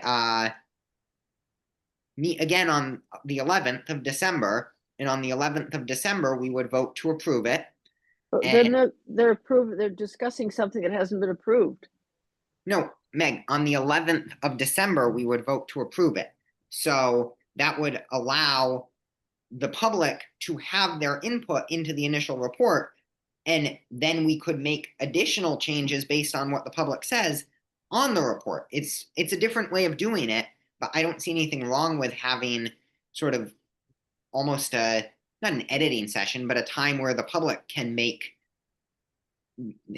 11th of December. And on the 11th of December, we would vote to approve it. But they're discussing something that hasn't been approved. No, Meg, on the 11th of December, we would vote to approve it. So that would allow the public to have their input into the initial report. And then we could make additional changes based on what the public says on the report. It's a different way of doing it, but I don't see anything wrong with having sort of almost not an editing session, but a time where the public can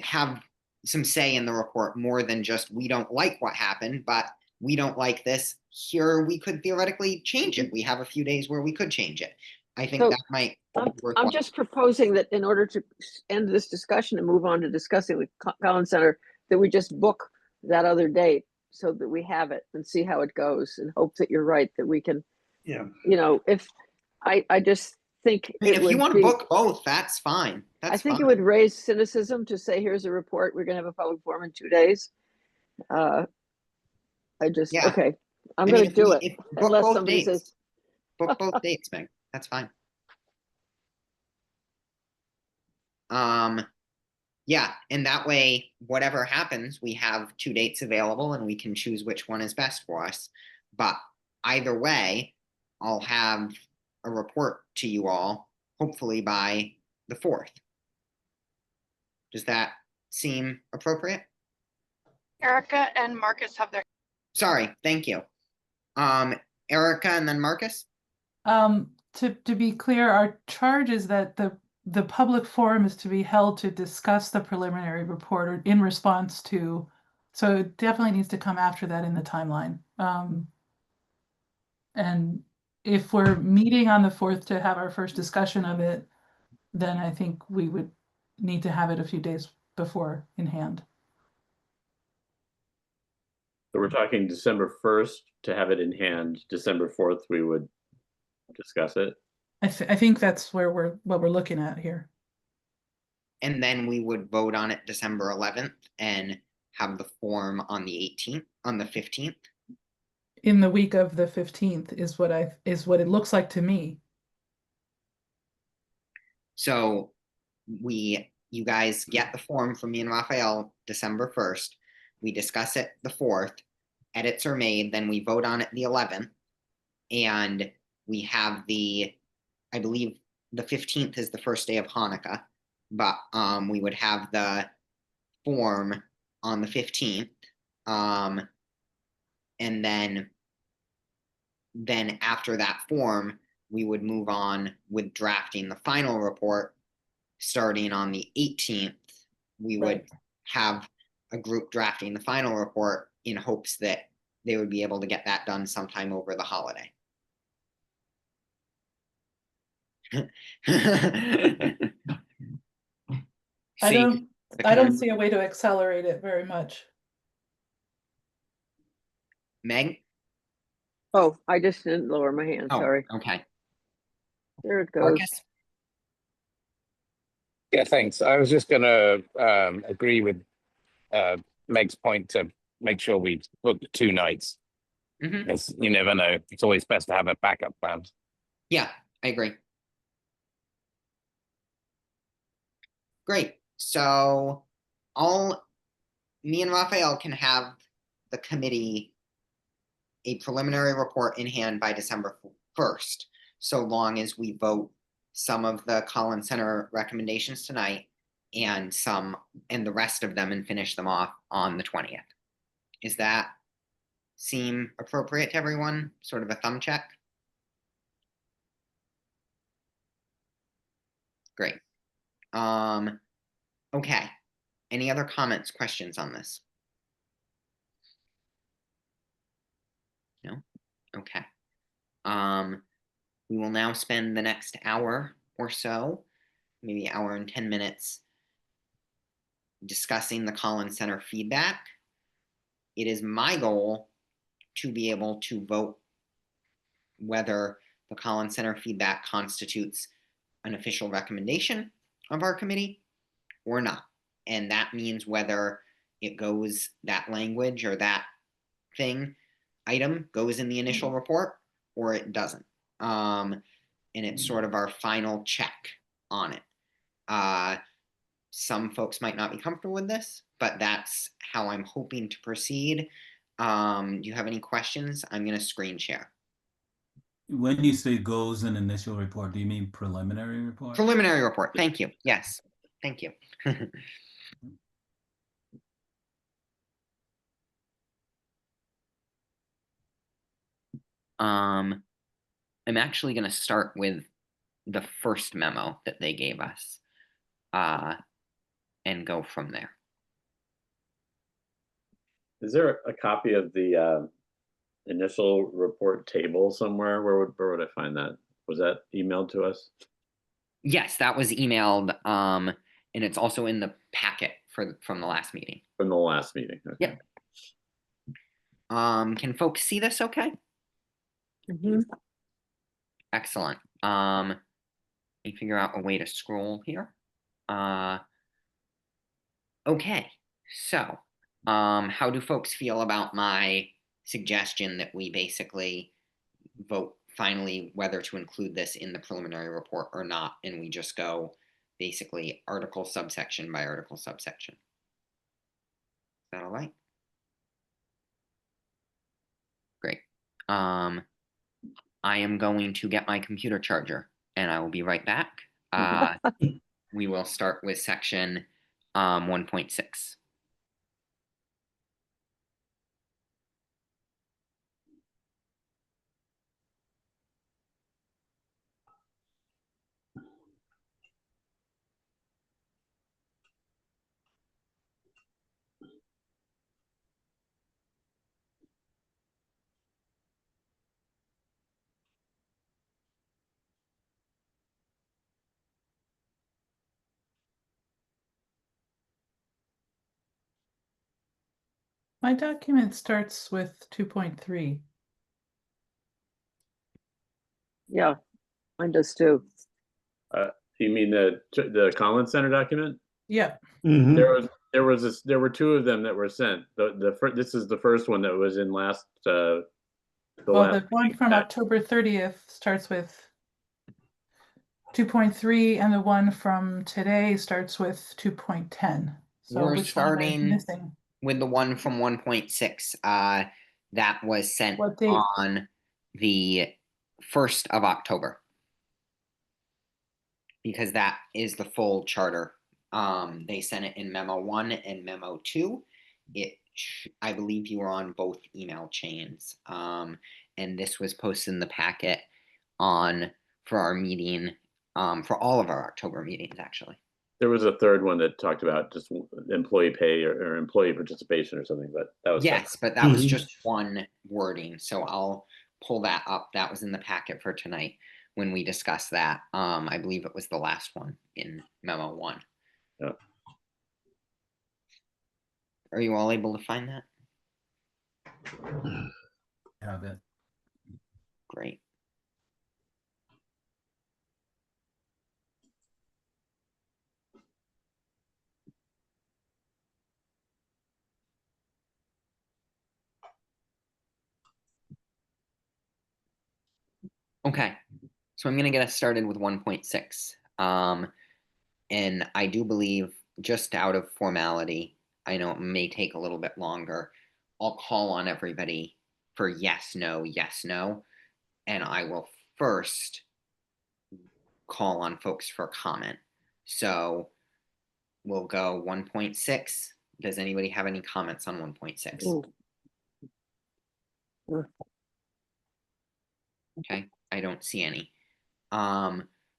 have some say in the report more than just, we don't like what happened, but we don't like this. Here, we could theoretically change it. We have a few days where we could change it. I think So, that might work. I'm just proposing that in order to end this discussion and move on to discussing with Collins Center, that we just book that other date so that we have it and see how it goes, and hope that you're right, that we can, Yeah. if I just think I mean, it if you would want to be, book both, that's fine. That's I think fine. it would raise cynicism to say, here's a report, we're gonna have a public forum in 2 days. Yeah. Okay, I'm I mean, gonna do it book unless both somebody dates. says, Book both dates, Meg. That's fine. Yeah, and that way, whatever happens, we have 2 dates available and we can choose which one is best for us. But either way, I'll have a report to you all, hopefully by the 4th. Does that seem appropriate? Erica and Marcus have their. Sorry, thank you. Erica and then Marcus? To be clear, our charge is that the public forum is to be held to discuss the preliminary report or in response to, so it definitely needs to come after that in the timeline. And if we're meeting on the 4th to have our first discussion of it, then I think we would need to have it a few days before in hand. So we're talking December 1st to have it in hand. December 4th, we would discuss it. I think that's where what we're looking at here. And then we would vote on it December 11th and have the form on the 15th. In the week of the 15th is what it looks like to me. So you guys get the form from me and Raphael December 1st. We discuss it the 4th. Edits are made. Then we vote on it the 11th. And we have I believe the 15th is the first day of Hanukkah. but we would have the form on the 15th. And then after that form, we would move on with drafting the final report. Starting on the 18th, we would Right. have a group drafting the final report in hopes that they would be able to get that done sometime over the holiday. I See, don't, the I don't committee- see a way to accelerate it very much. Meg? Oh, I just didn't lower my hand, Oh, sorry. okay. There it goes. Marcus? Yeah, thanks. I was just gonna agree with Meg's point to make sure we book 2 nights. Mhm. Because you never know. It's always best to have a backup plan. Yeah, I agree. Great. So me and Raphael can have the committee a preliminary report in hand by December 1st, so long as we vote some of the Collins Center recommendations tonight and the rest of them and finish them off on the 20th. Is that seem appropriate to everyone? Sort of a thumb check? Great. Okay. Any other comments, questions on this? No? Okay. We will now spend the next hour or so, maybe an hour and 10 minutes, discussing the Collins Center feedback. It is my goal to be able to vote whether the Collins Center feedback constitutes an official recommendation of our committee or not. And that means whether it goes, that language or that item goes in the initial report or it doesn't. And it's sort of our final check on it. Some folks might not be comfortable with this, but that's how I'm hoping to proceed. Do you have any questions? I'm going to screen share. When you say goes in initial report, do you mean preliminary report? Preliminary report. Thank you. Yes. Thank you. I'm actually going to start with the first memo that they gave us and go from there. Is there a copy of the initial report table somewhere? Where would I find that? Was that emailed to us? Yes, that was emailed, and it's also in the packet from the last meeting. From the last meeting. Okay. Yep. Can folks see this okay? Mhm. Excellent. Let me figure out a way to scroll here. Okay, so how do folks feel about my suggestion that we basically vote finally whether to include this in the preliminary report or not, and we just go basically article subsection by article subsection? Is that all right? Great. I am going to get my computer charger and I will be right back. We will start with section 1.6. My document starts with 2.3. Yeah, mine does too. You mean the Collins Center document? Yeah, Mhm. There were 2 of them that were sent. This is the first one that was in last. well, the one week from that- October 30th starts with 2.3, and the one from today starts with 2.10. So We're which one am I starting missing? with the one from 1.6 that was sent What date? on the 1st of October, because that is the full charter They sent it in memo 1 and memo 2. I believe you were on both email chains. And this was posted in the packet for our meeting, for all of our October meetings, actually. There was a third one that talked about just employee pay or employee participation or something, but that was Yes, but that was Mhm. just one wording, so I'll pull that up. That was in the packet for tonight when we discussed that. I believe it was the last one in memo 1. Yeah. Are you all able to find that? Have it. Great. Okay, so I'm going to get us started with 1.6. And I do believe, just out of formality, I know it may take a little bit longer, I'll call on everybody for yes, no, and I will first call on folks for comment. So we'll go 1.6. Does anybody have any comments on 1.6? Ooh. Okay, I don't see any.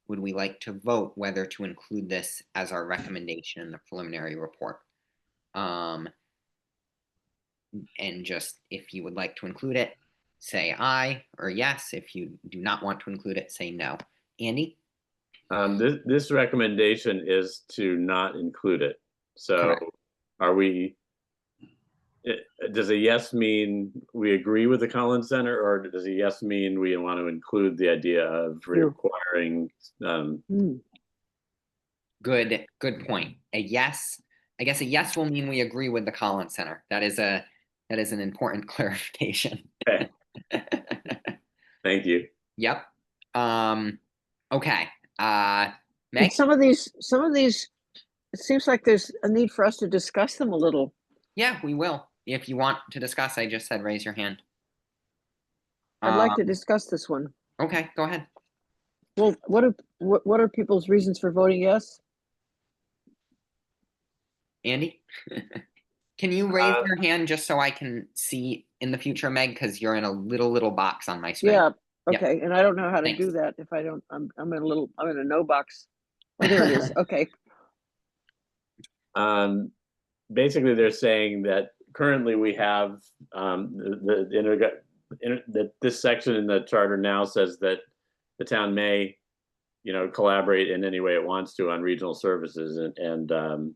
Would we like to vote whether to include this as our recommendation in the preliminary report? And just, if you would like to include it, say aye or yes. If you do not want to include it, say no. Andy? This recommendation is to not include it. So Correct. are we, does a yes mean we agree with the Collins Center, or does a yes mean we want to include the idea of requiring Good point. A yes, I guess a yes will mean we agree with the Collins Center. That is an important clarification. Okay. Thank you. Yep. Okay. And Meg? some of these, it seems like there's a need for us to discuss them a little. Yeah, we will. If you want to discuss, I just said raise your hand. I'd like to discuss this one. Okay, go ahead. Well, what are people's reasons for voting yes? Andy? Can you raise your hand just so I can see in the future, Meg? Because you're in a little box on my screen. Yeah, Yep. okay, and I don't know how to Thanks. do that if I don't, I'm in a no box. Oh, there it is, okay. Basically, they're saying that currently we have that this section in the charter now says that the town may, collaborate in any way it wants to on regional services, and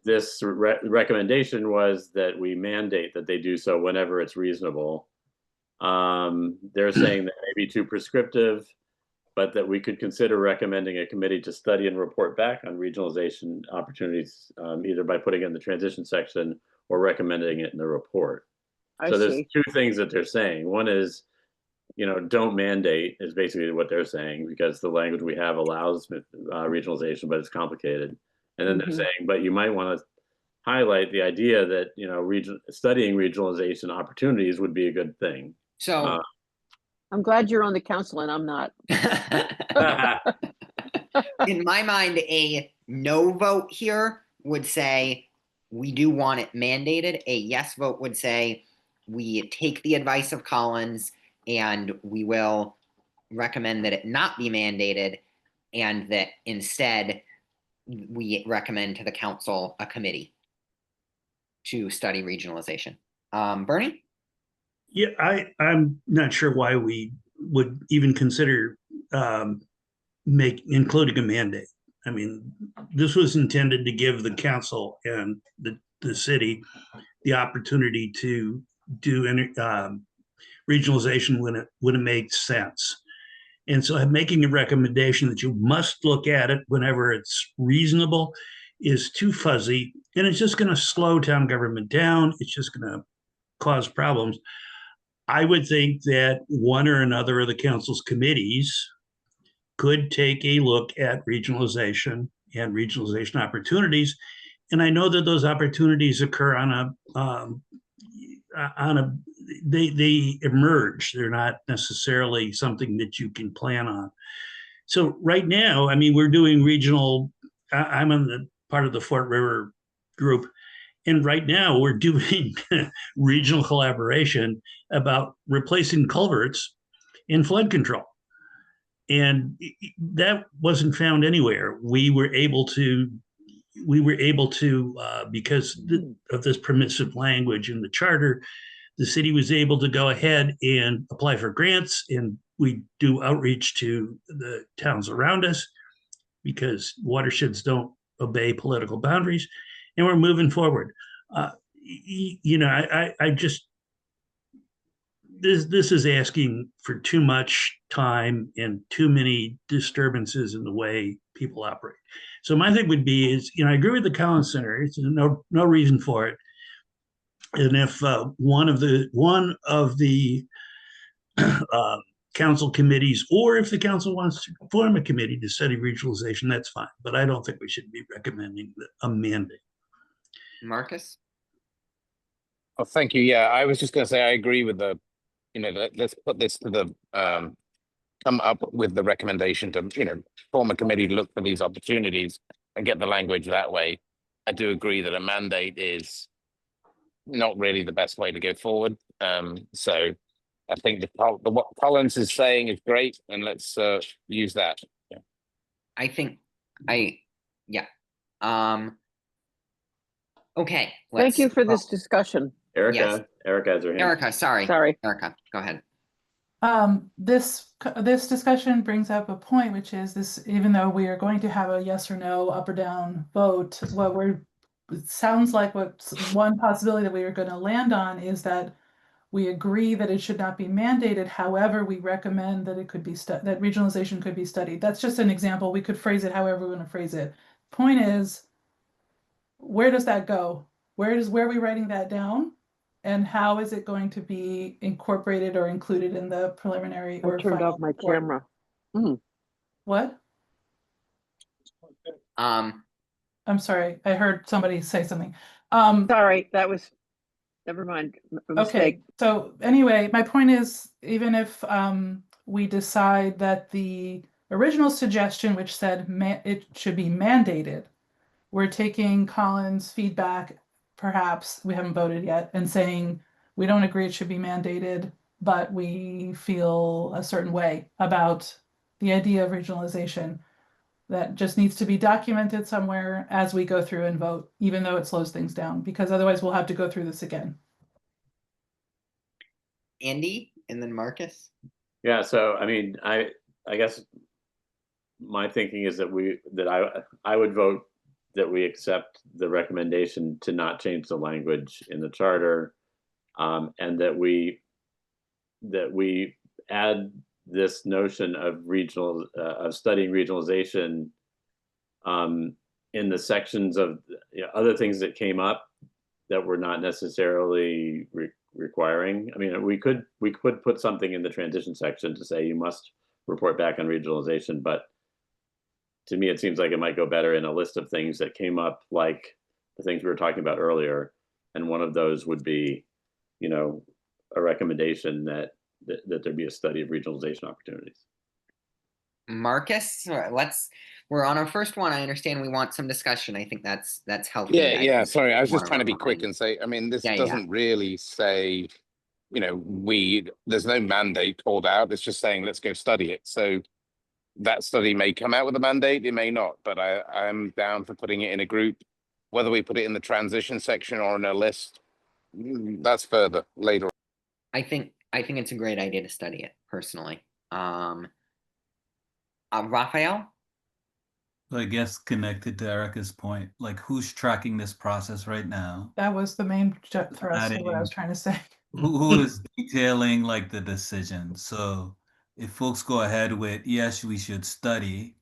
this recommendation was that we mandate that they do so whenever it's reasonable. They're saying that may be too prescriptive, but that we could consider recommending a committee to study and report back on regionalization opportunities, either by putting it in the transition section or recommending it in the report. So there's two things that they're saying. One is, don't mandate is basically what they're saying, because the language we have allows regionalization, but it's complicated. And then they're saying, but you might want to highlight the idea that, studying regionalization opportunities would be a good thing. So I'm glad you're on the council and I'm not. in my mind, a no vote here would say we do want it mandated. A yes vote would say we take the advice of Collins and we will recommend that it not be mandated, and that instead we recommend to the council a committee to study regionalization. Bernie? Yeah, I'm not sure why we would even consider including a mandate. I mean, this was intended to give the council and the city the opportunity to do regionalization when it makes sense. And so making a recommendation that you must look at it whenever it's reasonable is too fuzzy, and it's just going to slow town government down. It's just going to cause problems. I would think that one or another of the council's committees could take a look at regionalization and regionalization opportunities. And I know that those opportunities occur they emerge. They're not necessarily something that you can plan on. So right now, I mean, we're doing regional, I'm on the part of the Fort River group. And right now we're doing regional collaboration about replacing culverts in flood control. And that wasn't found anywhere. We were able to, because of this permissive language in the charter, the city was able to go ahead and apply for grants, and we do outreach to the towns around us because watersheds don't obey political boundaries, and we're moving forward. I just, this is asking for too much time and too many disturbances in the way people operate. So my thing would be is, I agree with the Collins Center. It's no reason for it. And if one of the council committees, or if the council wants to form a committee to study regionalization, that's fine. But I don't think we should be recommending a mandate. Marcus? Oh, thank you. Yeah, I was just going to say I agree with the, let's put this to the come up with the recommendation to form a committee to look for these opportunities and get the language that way. I do agree that a mandate is not really the best way to go forward. So I think what Collins is saying is great, and let's use that. Yeah. I think yeah. Okay. Thank you for this discussion. Erica, Yes. Erica has her hand. Erica, sorry. Sorry. Erica, go ahead. This discussion brings up a point, which is this: even though we are going to have a yes or no, up or down vote, it sounds like one possibility that we are going to land on is that we agree that it should not be mandated. However, we recommend that it could be that regionalization could be studied. That's just an example. We could phrase it however we want to phrase it. Point is, where does that go? Where are we writing that down? And how is it going to be incorporated or included in the preliminary or I turned final off my report? camera. What? I'm sorry, I heard somebody say something. Sorry, that was, never mind. A mistake. Okay, so anyway, my point is, even if we decide that the original suggestion, which said it should be mandated, we're taking Colin's feedback, perhaps, we haven't voted yet, and saying we don't agree it should be mandated, but we feel a certain way about the idea of regionalization. That just needs to be documented somewhere as we go through and vote, even though it slows things down, because otherwise we'll have to go through this again. Andy, and then Marcus. Yeah, so I mean, I guess my thinking is that I would vote that we accept the recommendation to not change the language in the charter, and that we add this notion of studying regionalization in the sections of other things that came up that were not necessarily requiring. I mean, we could put something in the transition section to say you must report back on regionalization, but to me, it seems like it might go better in a list of things that came up, like the things we were talking about earlier. And one of those would be, a recommendation that there be a study of regionalization opportunities. Marcus, we're on our first one. I understand we want some discussion. I think that's healthy. Yeah. Sorry, I was just trying to be quick and say, I mean, this Yeah, doesn't really say, there's no mandate called out. It's just saying, let's go study it. So that study may come out with a mandate, it may not, but I'm down for putting it in a group. Whether we put it in the transition section or in a list, that's further later. I think it's a great idea to study it personally. Raphael? So I guess connected to Erica's point, like who's tracking this process right now? That was the main thrust of what I was trying to say. Who is detailing like the decision? So if folks go ahead with, yes, we should study,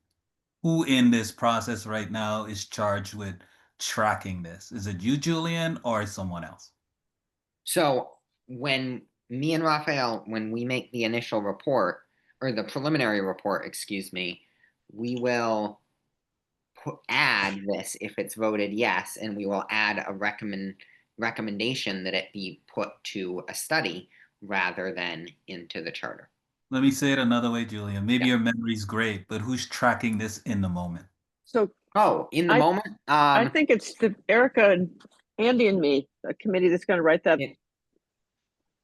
who in this process right now is charged with tracking this? Is it you, Julian, or someone else? So when me and Raphael, when we make the initial report, or the preliminary report, excuse me, we will add this if it's voted yes, and we will add a recommendation that it be put to a study rather than into the charter. Let me say it another way, Julian. Maybe your memory's great, but who's tracking this in the moment? So Oh, in the I- moment, I think it's the Erica and Andy and me, a committee that's gonna write that. it-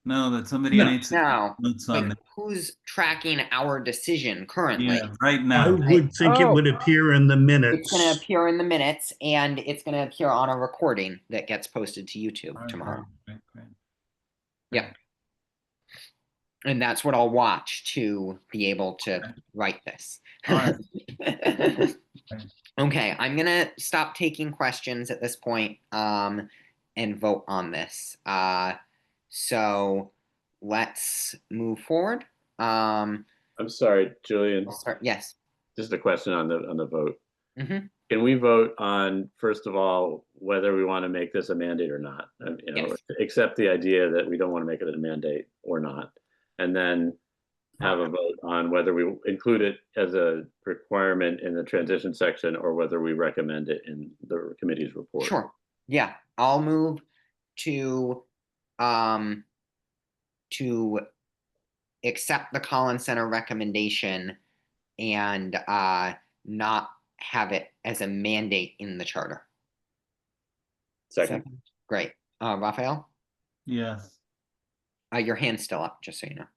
No, that somebody No. needs to no, notes on but it. who's tracking our decision currently? Yeah, right I now. would think it Oh. would appear in the It's minutes. gonna appear in the minutes and it's gonna appear on a recording that gets posted to YouTube All right, tomorrow. great. Yep. And that's what I'll watch to be able to write this. All right. Okay, I'm gonna stop taking questions at this point, and vote on this. So let's move forward. I'm sorry, Julian, I'll start, yes. just a question on the vote. Mhm. Can we vote on, first of all, whether we want to make this a mandate or not? You know, Yes. accept the idea that we don't want to make it a mandate or not, and then have a vote on whether we include it as a requirement in the transition section or whether we recommend it in the committee's report. Sure. Yeah, I'll move to accept the Collins Center recommendation and not have it as a mandate in the charter. Second. Great. Raphael, Yes. your hand's still up, just so you know.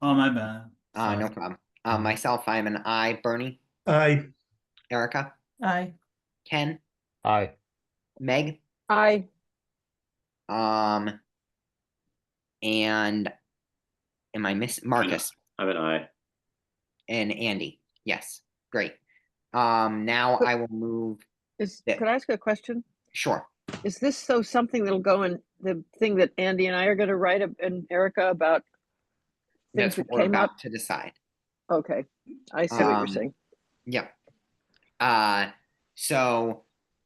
Oh, my bad. No Sorry. problem. Myself, I'm an I. Bernie, I, Erica, Aye. Ken, Aye. Meg, I, and am I missing Marcus I'm an I. and Andy? Yes, great. Now I will move. Yeah. could I ask a question? Sure. Is this so something that'll go in the thing that Andy and I are gonna write and Erica about things That's what that we're came up? about to decide. Okay, I see what you're saying. Yep. So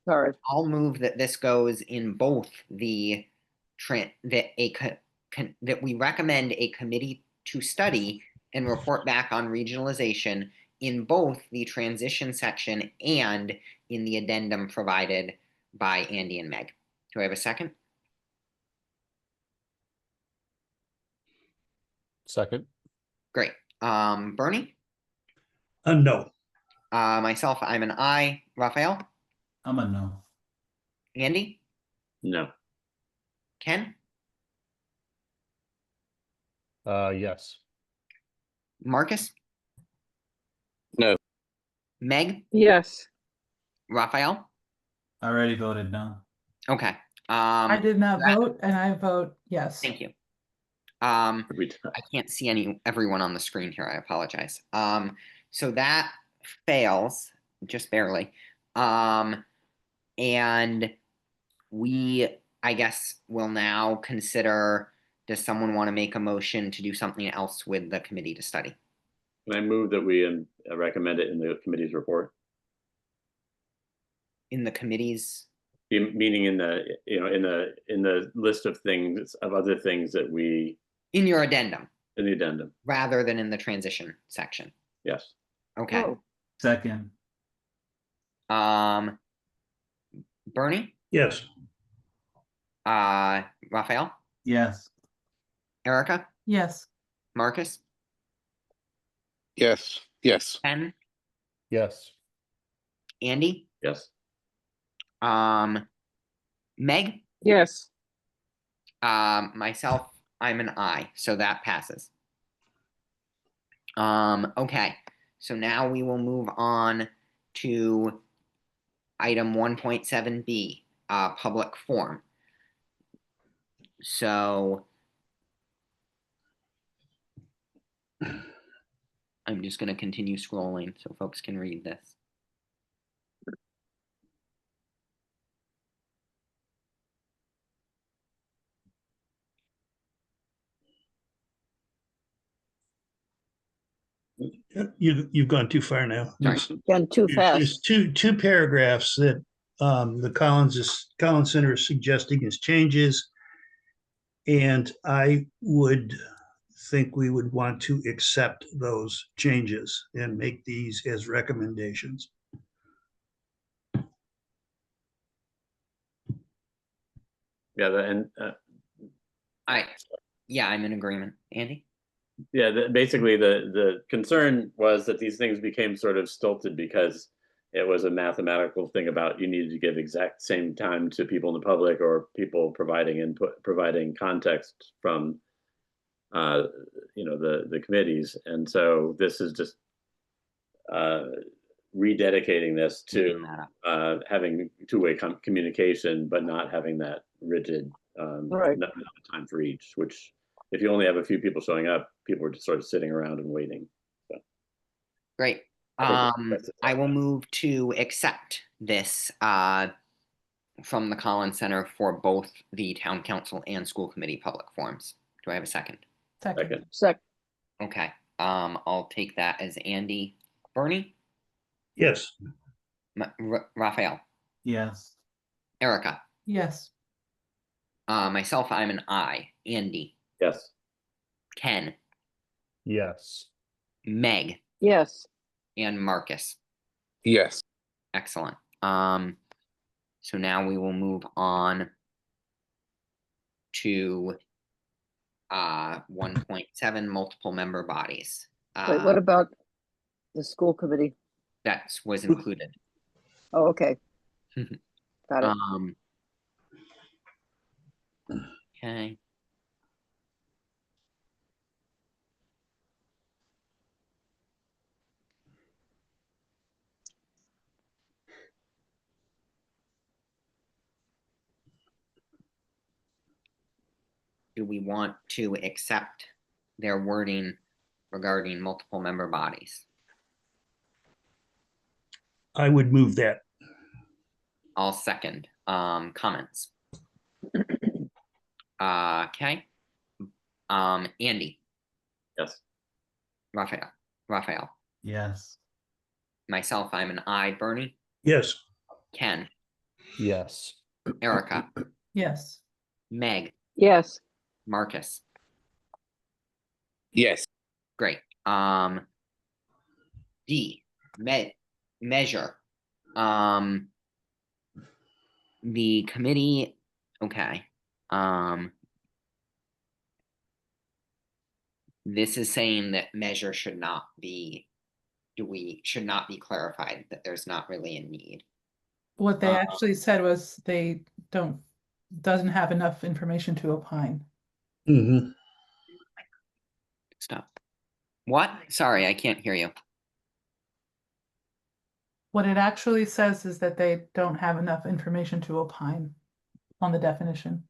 Sorry. I'll move that this goes in both the that we recommend a committee to study and report back on regionalization in both the transition section and in the addendum provided by Andy and Meg. Do I have a second? Second. Great. Bernie? no. Myself, I'm an I. Raphael? I'm a no. Andy? No. Ken? Yes. Marcus? No. Meg? Yes, Raphael? I already voted no. Okay. I did not that- vote and I vote yes. Thank you. We- I can't see everyone on the screen here. I apologize. So that fails just barely. And we, I guess, will now consider, does someone want to make a motion to do something else with the committee to study? Can I move that we recommend it in the committee's report? In the committee's, Meaning in the, you know, in the list of things, of other things that we, in your addendum, in the addendum, rather than in the transition section. yes. Okay. oh, Second. Bernie? Yes. Raphael? Yes. Erica? Yes. Marcus? Yes. Yes. Ken? Yes. Andy? Yes. Meg? yes, Myself, I'm an I, so that passes. Okay, so now we will move on to item 1.7b, public forum. So I'm just going to continue scrolling so folks can read this. You've gone too far now. Sorry. gone too There's fast. two paragraphs that the Collins Center is suggesting as changes. And I would think we would want to accept those changes and make these as recommendations. Yeah, Yeah, I'm in agreement. Andy? basically the concern was that these things became sort of stilted because it was a mathematical thing about you needed to give exact same time to people in the public or people providing input, providing context from the committees. And so this is just rededicating this Cleaning to that up. having two-way communication, but not having that rigid Right. time for each, which if you only have a few people showing up, people are just sort of sitting around and waiting. Great. I think that's I will move to accept this from the Collins Center for both the town council and school committee public forums. Do I have a second? Second. Sec, Okay. I'll take that as Andy. Bernie? Yes. Raphael? Yes. Erica? Yes. Myself, I'm an I. Andy? Yes. Ken? Yes. Meg? yes, And Marcus? Yes. Excellent. So now we will move on to 1.7 multiple member bodies. wait, what about the school committee? That was included. Oh, okay. Got it. Okay. Do we want to accept their wording regarding multiple member bodies? I would move that. I'll second. Comments? Okay. Andy? Yes. Raphael? Yes. Myself, I'm an I. Bernie? Yes. Ken? Yes. Erica? Yes. Meg? Yes, Marcus? Yes. Great. D. Measure. The committee. Okay. This is saying that measure should not be. Should not be clarified, that there's not really a need. What they actually said was they doesn't have enough information to opine. Mhm. Stop. What? Sorry, I can't hear you. What it actually says is that they don't have enough information to opine on the definition.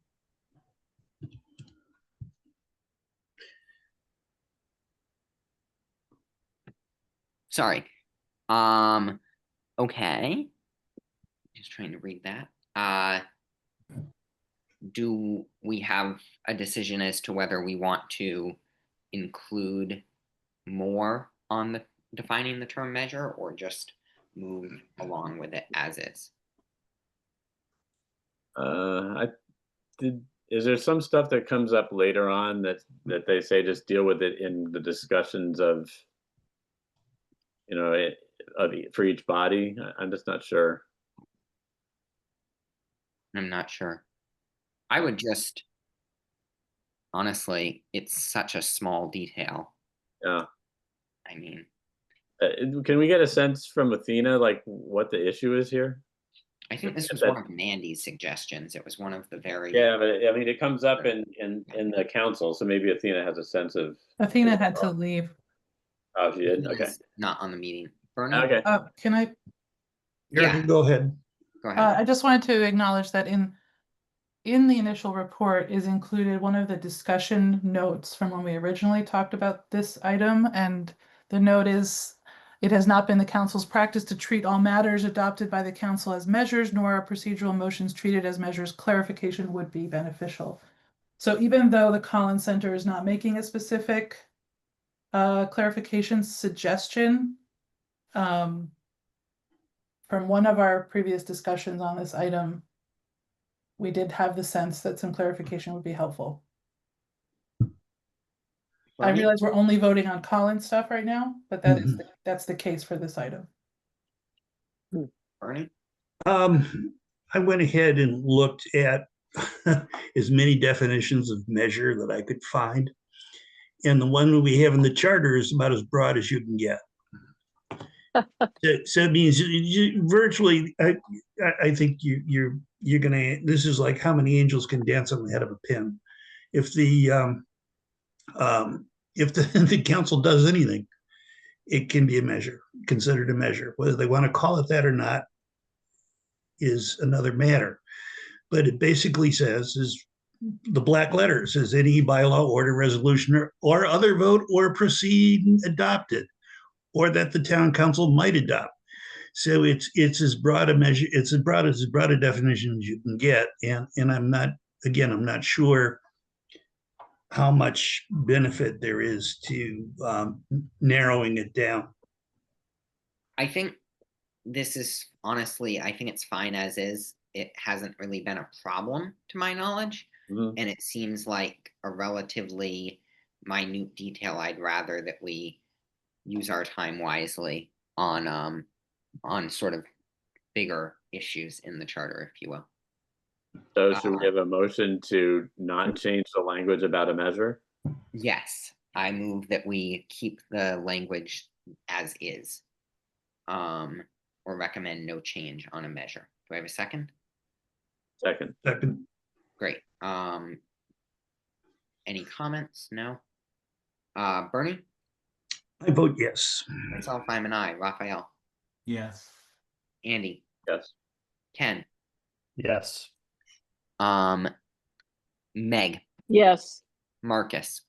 Sorry. Okay. Just trying to read that. Do we have a decision as to whether we want to include more on the defining the term measure or just move along with it as is? Is there some stuff that comes up later on that they say just deal with it in the discussions of, for each body? I'm just not sure. I'm not sure. I would just, honestly, it's such a small detail. Yeah. I mean, can we get a sense from Athena, like what the issue is here? I think this was one of Mandy's suggestions. It was one of the very. Yeah, but I mean, it comes up in the council, so maybe Athena has a sense of. Athena had to leave. Oh, she did? Okay. Not on the meeting. Bernie? Okay. Can I? Yeah. Go ahead. Go ahead. I just wanted to acknowledge that in the initial report is included one of the discussion notes from when we originally talked about this item, and the note is, it has not been the council's practice to treat all matters adopted by the council as measures, nor are procedural motions treated as measures. Clarification would be beneficial. So even though the Collins Center is not making a specific clarification suggestion, from one of our previous discussions on this item, we did have the sense that some clarification would be helpful. I Bernie? realize we're only voting on Collins stuff right now, but that's the case for this item. Bernie? I went ahead and looked at as many definitions of measure that I could find. And the one we have in the charter is about as broad as you can get. So it means virtually, I think you're gonna, this is like how many angels can dance on the head of a pin. If the council does anything, it can be a measure, considered a measure. Whether they want to call it that or not is another matter. But it basically says is the black letter says any bylaw, order, resolution, or other vote or proceed adopted, or that the town council might adopt. So it's as broad a measure, it's as broad a definition as you can get. And I'm not sure how much benefit there is to narrowing it down. I think this is honestly, I think it's fine as is. It hasn't really been a problem to my knowledge. Mhm. And it seems like a relatively minute detail. I'd rather that we use our time wisely on sort of bigger issues in the charter, if you will. So should we have a motion to not change the language about a measure? Yes, I move that we keep the language as is. Or recommend no change on a measure. Do I have a second? Second. Second, Great. Any comments? No. Bernie? I vote yes. Myself, I'm an I. Raphael? Yes. Andy? Yes. Ken? Yes. Meg? Yes. Marcus?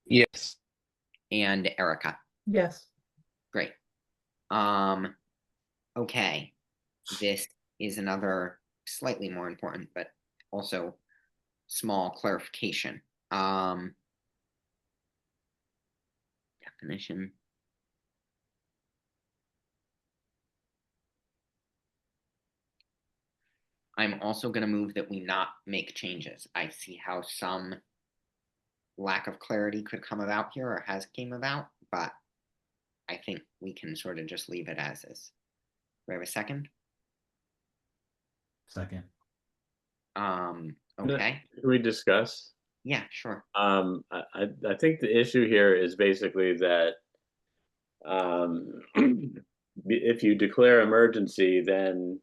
Yes. And Erica? Yes. Great. Okay. This is another slightly more important, but also small clarification. Definition. I'm also going to move that we not make changes. I see how some lack of clarity could come about here or has came about, but I think we can sort of just leave it as is. Do I have a second? Second. Okay. Can we discuss? Yeah, sure. I think the issue here is basically that if you declare emergency, then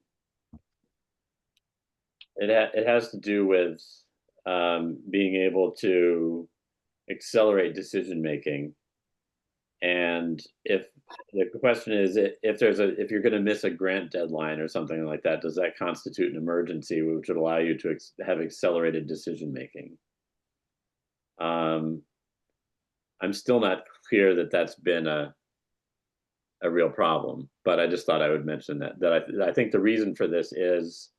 it has to do with being able to accelerate decision making. And if the question is if you're going to miss a grant deadline or something like that, does that constitute an emergency, which would allow you to have accelerated decision making? I'm still not clear that that's been a real problem, but I just thought I would mention that I think the reason for this is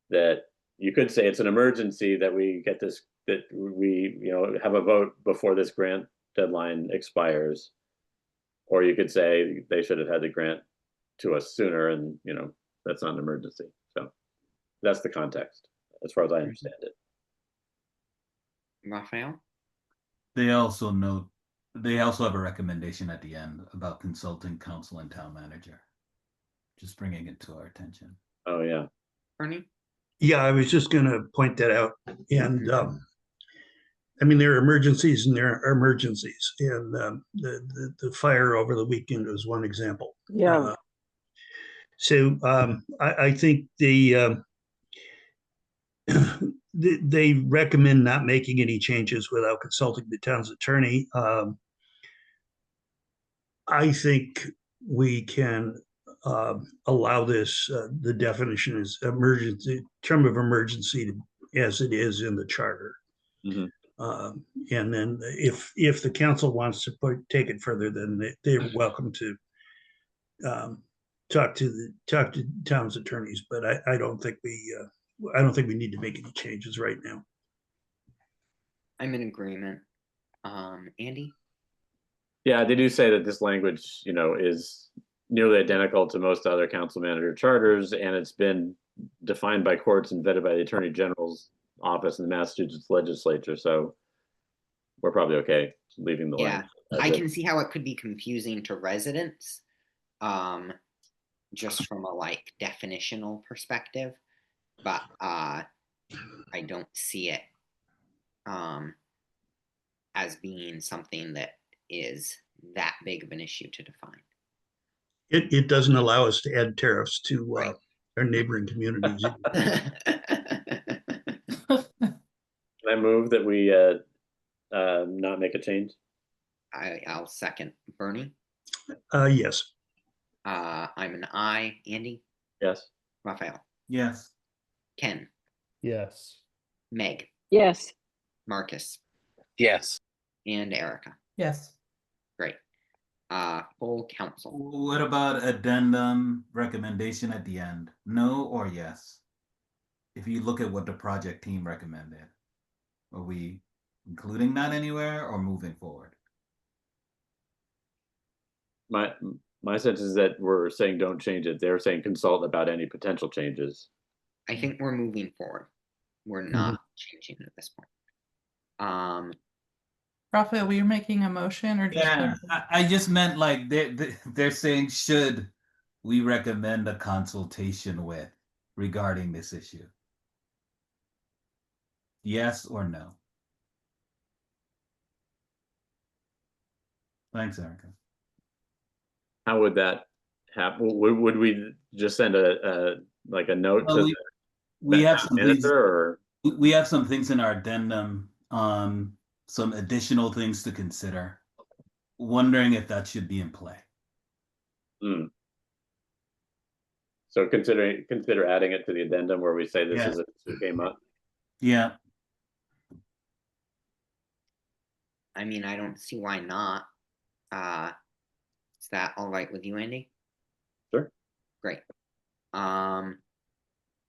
that you could say it's an emergency that we get this, that we have a vote before this grant deadline expires, or you could say they should have had the grant to us sooner, and that's not an emergency. So that's the context as far as I understand it. Raphael? They also have a recommendation at the end about consulting council and town manager. Just bringing it to our attention. Oh yeah. Bernie? Yeah, I was just going to point that out. And I mean, there are emergencies and there are emergencies. And the fire over the weekend was one example. Yeah. So I think they recommend not making any changes without consulting the town's attorney. I think we can allow this, the definition is emergency, term of emergency as it is in the charter. Mm-hmm. And then if the council wants to take it further, then they're welcome to talk to town's attorneys. But I don't think we need to make any changes right now. I'm in agreement. Andy? Yeah, they do say that this language, is nearly identical to most other council manager charters, and it's been defined by courts and vetted by the Attorney General's office in the Massachusetts legislature. So we're probably okay leaving the language. I can see how it could be confusing to residents, just from a definitional perspective, but I don't see it as being something that is that big of an issue to define. It doesn't allow us to add tariffs to Right. our neighboring communities. Can I move that we not make a change? I'll second. Bernie, Yes. I'm an I. Andy, Yes. Raphael, Yes. Ken, Yes. Meg, Yes, Marcus, Yes. and Erica. Yes. Great. Full council. What about addendum recommendation at the end? No or yes? If you look at what the project team recommended, are we including that anywhere or moving forward? My sense is that we're saying don't change it. They're saying consult about any potential changes. I think we're moving forward. We're not changing at this point. Raphael, were you making a motion or just? Yeah, I just meant like they're saying should we recommend a consultation with regarding this issue? Yes or no? Thanks, Erica. How would that happen? Would we just send a like a note Well, to we the have town some things. manager, or We have some things in our addendum, some additional things to consider. Wondering if that should be in play. so consider adding it to the addendum where we say this Yeah. is it came up. Yeah, I mean, I don't see why not. Is that all right with you, Andy? Sure. Great. Full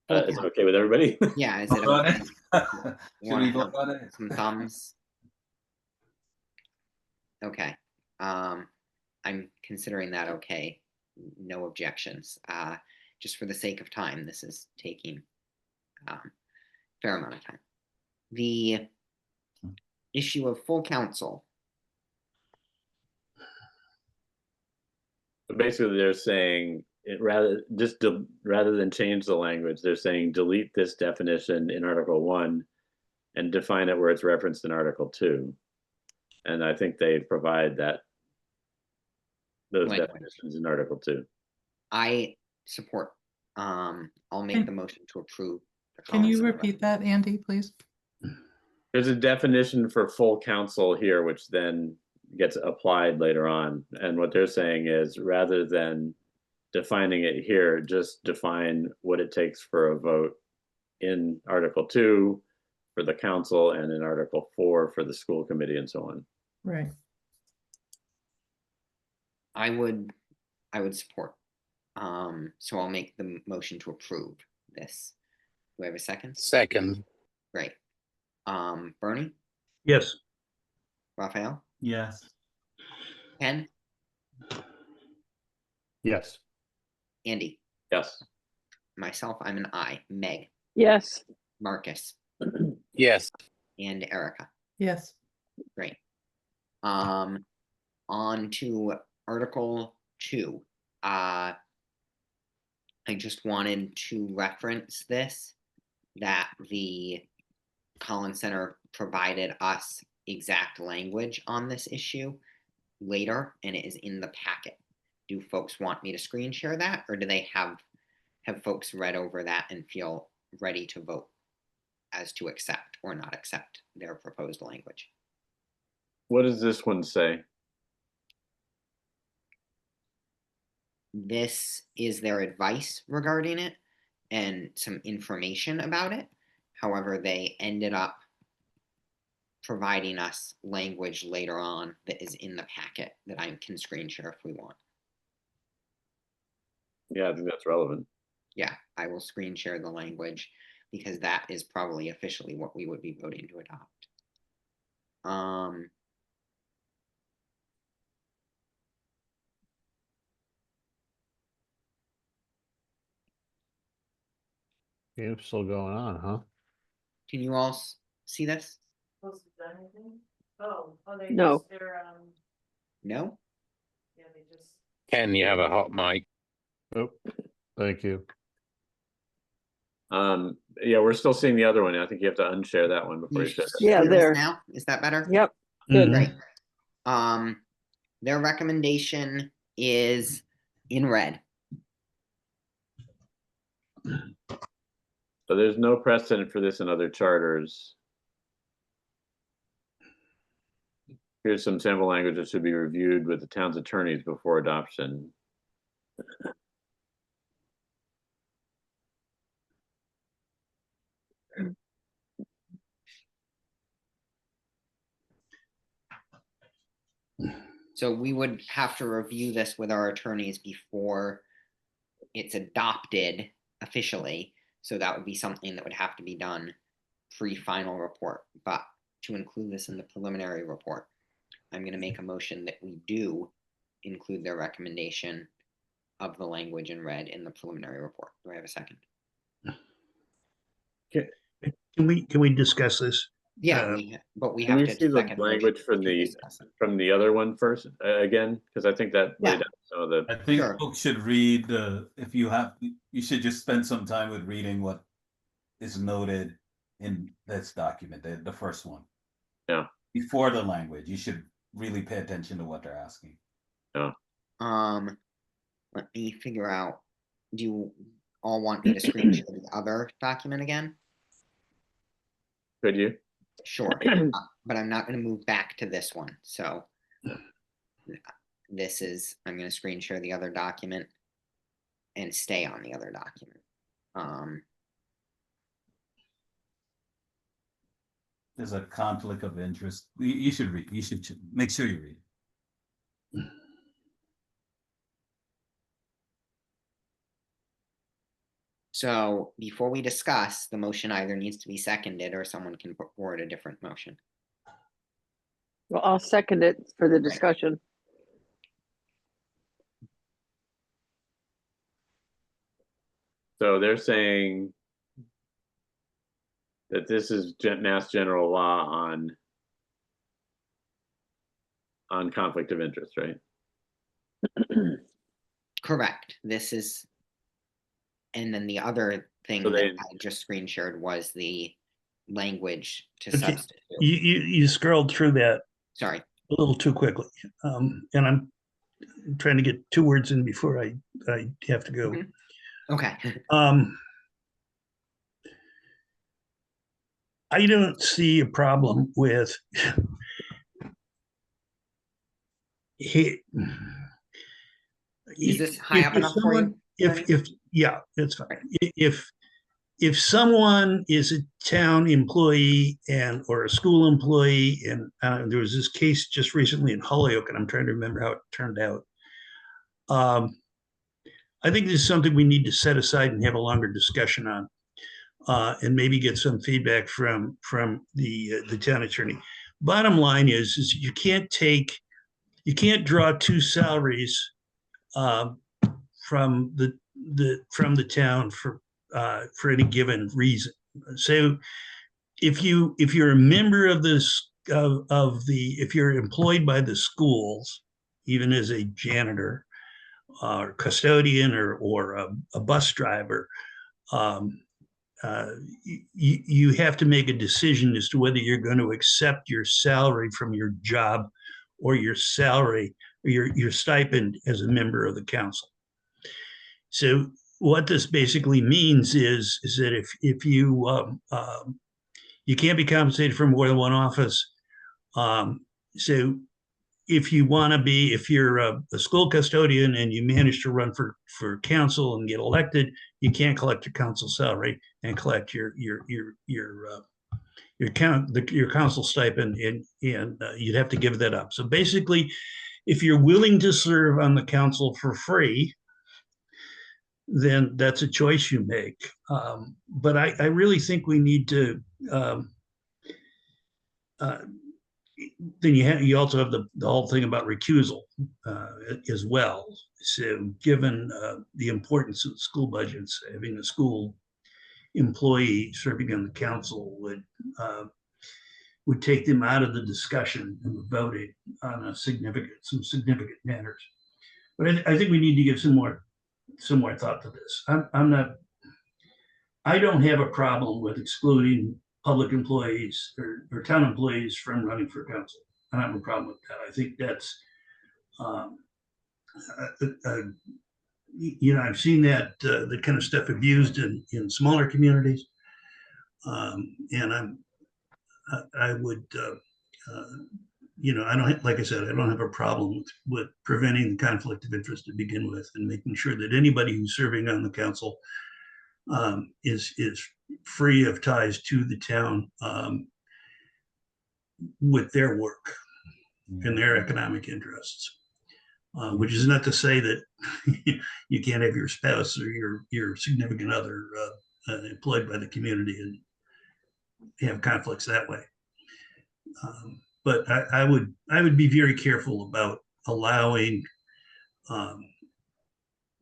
Is it count- okay with everybody? Yeah, is it vote on okay? it? Should Wanna we vote have on it? some thumbs? Okay, I'm considering that okay. No objections. Just for the sake of time, this is taking fair amount of time. The issue of full council. But basically, they're saying it rather than change the language, they're saying delete this definition in Article 1 and define it where it's referenced in Article 2. And I think they provide those Language. definitions in Article 2. I support. I'll make Can- the motion to approve. the Can you council repeat that, Andy, please? There's a definition for full council here, which then gets applied later on. And what they're saying is rather than defining it here, just define what it takes for a vote in Article 2 for the council and in Article 4 for the school committee and so on. Right. I would support. So I'll make the motion to approve this. Do I have a second? Second. Great. Bernie, Yes. Raphael, Yes. Ken, Yes. Andy, Yes. myself, I'm an I. Meg, yes, Marcus, Yes. and Erica. Yes. Great. On to Article 2. I just wanted to reference this, that the Collins Center provided us exact language on this issue later, and it is in the packet. Do folks want me to screen share that, or do they have folks read over that and feel ready to vote as to accept or not accept their proposed language? What does this one say? This is their advice regarding it and some information about it. However, they ended up providing us language later on that is in the packet that I can screen share if we want. Yeah, I think that's relevant. Yeah, I will screen share the language because that is probably officially what we would be voting to adopt. Game's still going on, huh? Can you all see this? no, No? Ken, you have a hot mic. Oh, thank you. Yeah, we're still seeing the other one. I think you have to unshare that one before you share it. Yeah, Hear us there. now? Is that better? yep, good. Great. Their recommendation is in red. So there's no precedent for this in other charters. Here's some sample language that should be reviewed with the town's attorneys before adoption. So we would have to review this with our attorneys before it's adopted officially. So that would be something that would have to be done pre-final report. But to include this in the preliminary report, I'm going to make a motion that we do include their recommendation of the language in red in the preliminary report. Do I have a second? Can we discuss this? Yeah, but we have Can we to see the second motion language from to the discuss it. other one first again? Because I think that Yeah. laid out some of the. I think Sure. folks should read if you have, you should just spend some time with reading what is noted in this document, the first one. Yeah. Before the language, you should really pay attention to what they're asking. Let me figure out, do you all want me to screen share the other document again? Could you? Sure, but I'm not going to move back to this one. So this is, I'm going to screen share the other document and stay on the other document. There's a conflict of interest. You should read. You should make sure you read. So before we discuss, the motion either needs to be seconded or someone can put forward a different motion. Well, I'll second it for the discussion. So they're saying that this is Mass General law on conflict of interest, right? Correct. This is, and then the other thing So that they- I just screen shared was the language to Okay. substitute. You scrolled through that Sorry. a little too quickly. And I'm trying to get 2 words in before I have to go. Mhm. Okay. I don't see a problem with Is this high up enough for you? Yeah, it's fine. If someone is a town employee or a school employee, and there was this case just recently in Holyoke, and I'm trying to remember how it turned out. I think this is something we need to set aside and have a longer discussion on, and maybe get some feedback from the town attorney. Bottom line is you can't draw 2 salaries from the town for any given reason. So if you're a member of this if you're employed by the schools, even as a janitor or custodian or a bus driver, you have to make a decision as to whether you're going to accept your salary from your job or your salary or your stipend as a member of the council. So what this basically means is that if you you can't be compensated for more than one office. So if you're a school custodian and you manage to run for council and get elected, you can't collect your council salary and collect your council stipend, and you'd have to give that up. So basically, if you're willing to serve on the council for free, then that's a choice you make. But I really think we need to. Then you also have the whole thing about recusal as well. So given the importance of school budgets, having a school employee serving on the council would take them out of the discussion and the voting on some significant matters. But I think we need to give some more thought to this. I don't have a problem with excluding public employees or town employees from running for council. I don't have a problem with that. I think that's I've seen that kind of stuff abused in smaller communities. And I would, I don't, like I said, I don't have a problem with preventing the conflict of interest to begin with, and making sure that anybody who's serving on the council is free of ties to the town with their work and their economic interests. Which is not to say that you can't have your spouse or your significant other employed by the community and have conflicts that way. But I would be very careful about allowing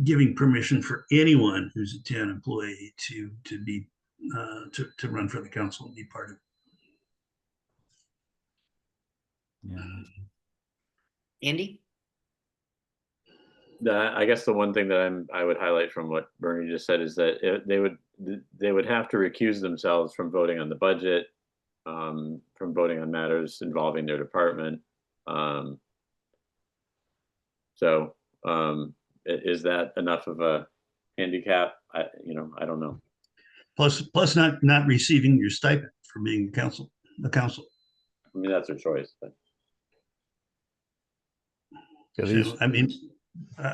giving permission for anyone who's a town employee to be to run for the council and be part of it. Yeah. Andy? I guess the one thing that I would highlight from what Bernie just said is that they would have to recuse themselves from voting on the budget, from voting on matters involving their department. Is that enough of a handicap? I don't know. Plus not receiving your stipend for being a council. I mean, that's their choice, but Yeah, So, I mean,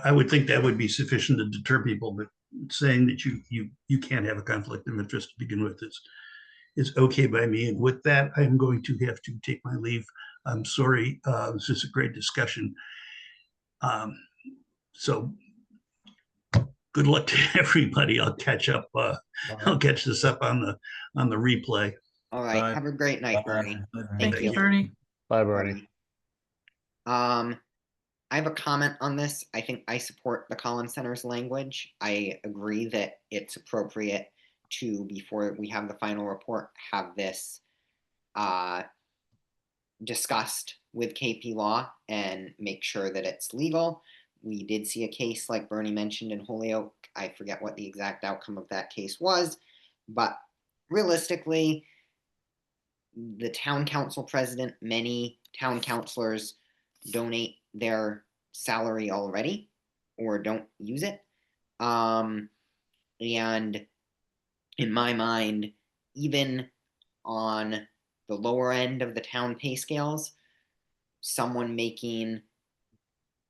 I would think that would be sufficient to deter people, but saying that you can't have a conflict of interest to begin with is okay by me. And with that, I'm going to have to take my leave. I'm sorry. This is a great discussion. So good luck to everybody. I'll catch up. I'll catch this up on the replay. All right. Bye. Have a great night, Bernie. Thank Thank you. you, Bernie. Bye, Bernie. I have a comment on this. I think I support the Collins Center's language. I agree that it's appropriate to, before we have the final report, have this discussed with KP Law and make sure that it's legal. We did see a case like Bernie mentioned in Holyoke. I forget what the exact outcome of that case was, but realistically, the town council president, many town councilors donate their salary already or don't use it. And in my mind, even on the lower end of the town pay scales, someone making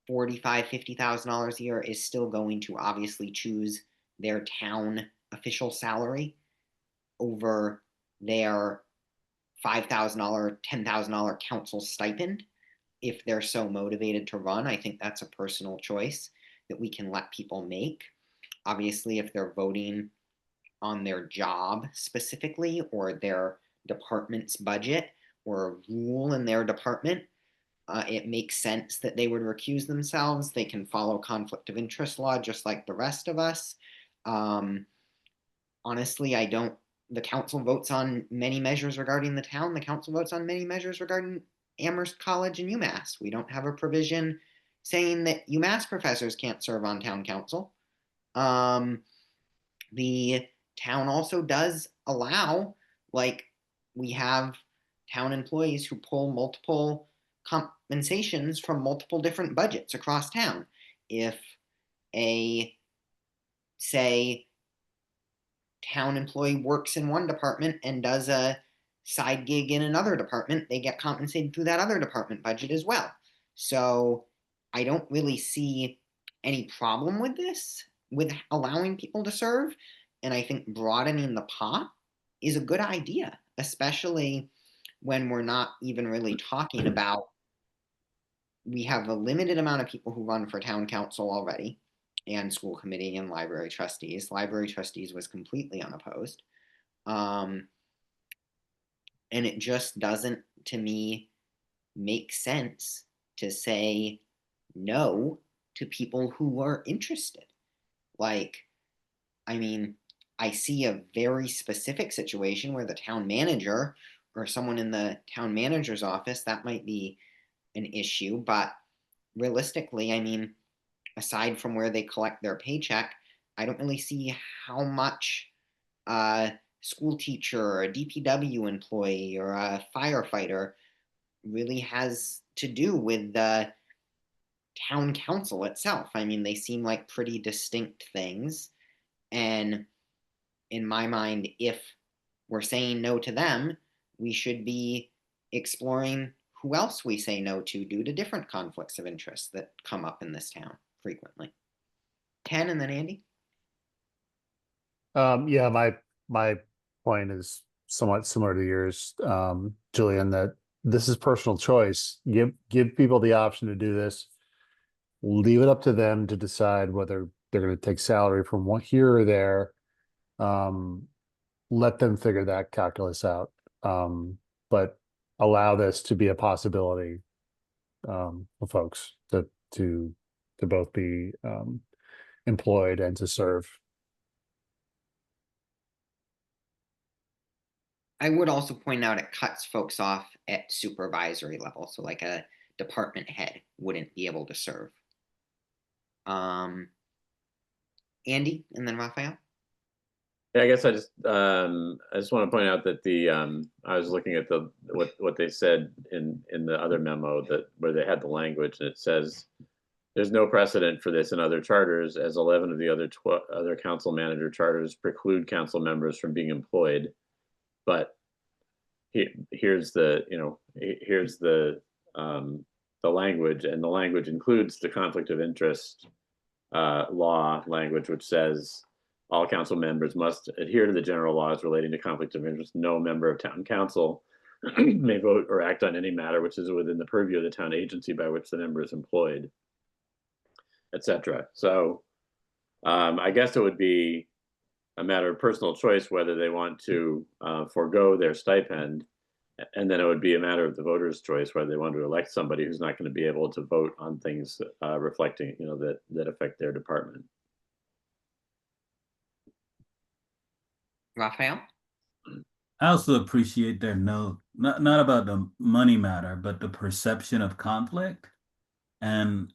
$45,000, $50,000 a year is still going to obviously choose their town official salary over their $5,000, $10,000 council stipend if they're so motivated to run. I think that's a personal choice that we can let people make. Obviously, if they're voting on their job specifically or their department's budget or a rule in their department, it makes sense that they would recuse themselves. They can follow conflict of interest law just like the rest of us. Honestly, the council votes on many measures regarding the town. The council votes on many measures regarding Amherst College and UMass. We don't have a provision saying that UMass professors can't serve on town council. The town also does allow, like, we have town employees who pull multiple compensations from multiple different budgets across town. If say, town employee works in one department and does a side gig in another department, they get compensated through that other department budget as well. So I don't really see any problem with this, with allowing people to serve. And I think broadening the pot is a good idea, especially when we're not even really talking about, we have a limited amount of people who run for town council already, and school committee and library trustees. Library trustees was completely unopposed. And it just doesn't, to me, make sense to say no to people who are interested. Like, I mean, I see a very specific situation where the town manager or someone in the town manager's office, that might be an issue, but realistically, I mean, aside from where they collect their paycheck, I don't really see how much a school teacher or a DPW employee or a firefighter really has to do with the town council itself. I mean, they seem like pretty distinct things. And in my mind, if we're saying no to them, we should be exploring who else we say no to due to different conflicts of interest that come up in this town frequently. Ken and then Andy. Yeah, my point is somewhat similar to yours, Julian, that this is personal choice. Give people the option to do this. Leave it up to them to decide whether they're going to take salary from one here or there. Let them figure that calculus out. But allow this to be a possibility for folks to both be employed and to serve. I would also point out it cuts folks off at supervisory level. So like a department head wouldn't be able to serve. Andy and then Raphael. Yeah, I guess I just want to point out that I was looking at what they said in the other memo that where they had the language, and it says there's no precedent for this in other charters, as 11 of the other council manager charters preclude council members from being employed. But here's the language, and the language includes the conflict of interest law language, which says all council members must adhere to the general laws relating to conflict of interest. No member of town council may vote or act on any matter which is within the purview of the town agency by which the member is employed, etc. So I guess it would be a matter of personal choice whether they want to forego their stipend, and then it would be a matter of the voters' choice whether they want to elect somebody who's not going to be able to vote on things reflecting, that affect their department. Raphael. I also appreciate their note, not about the money matter, but the perception of conflict. And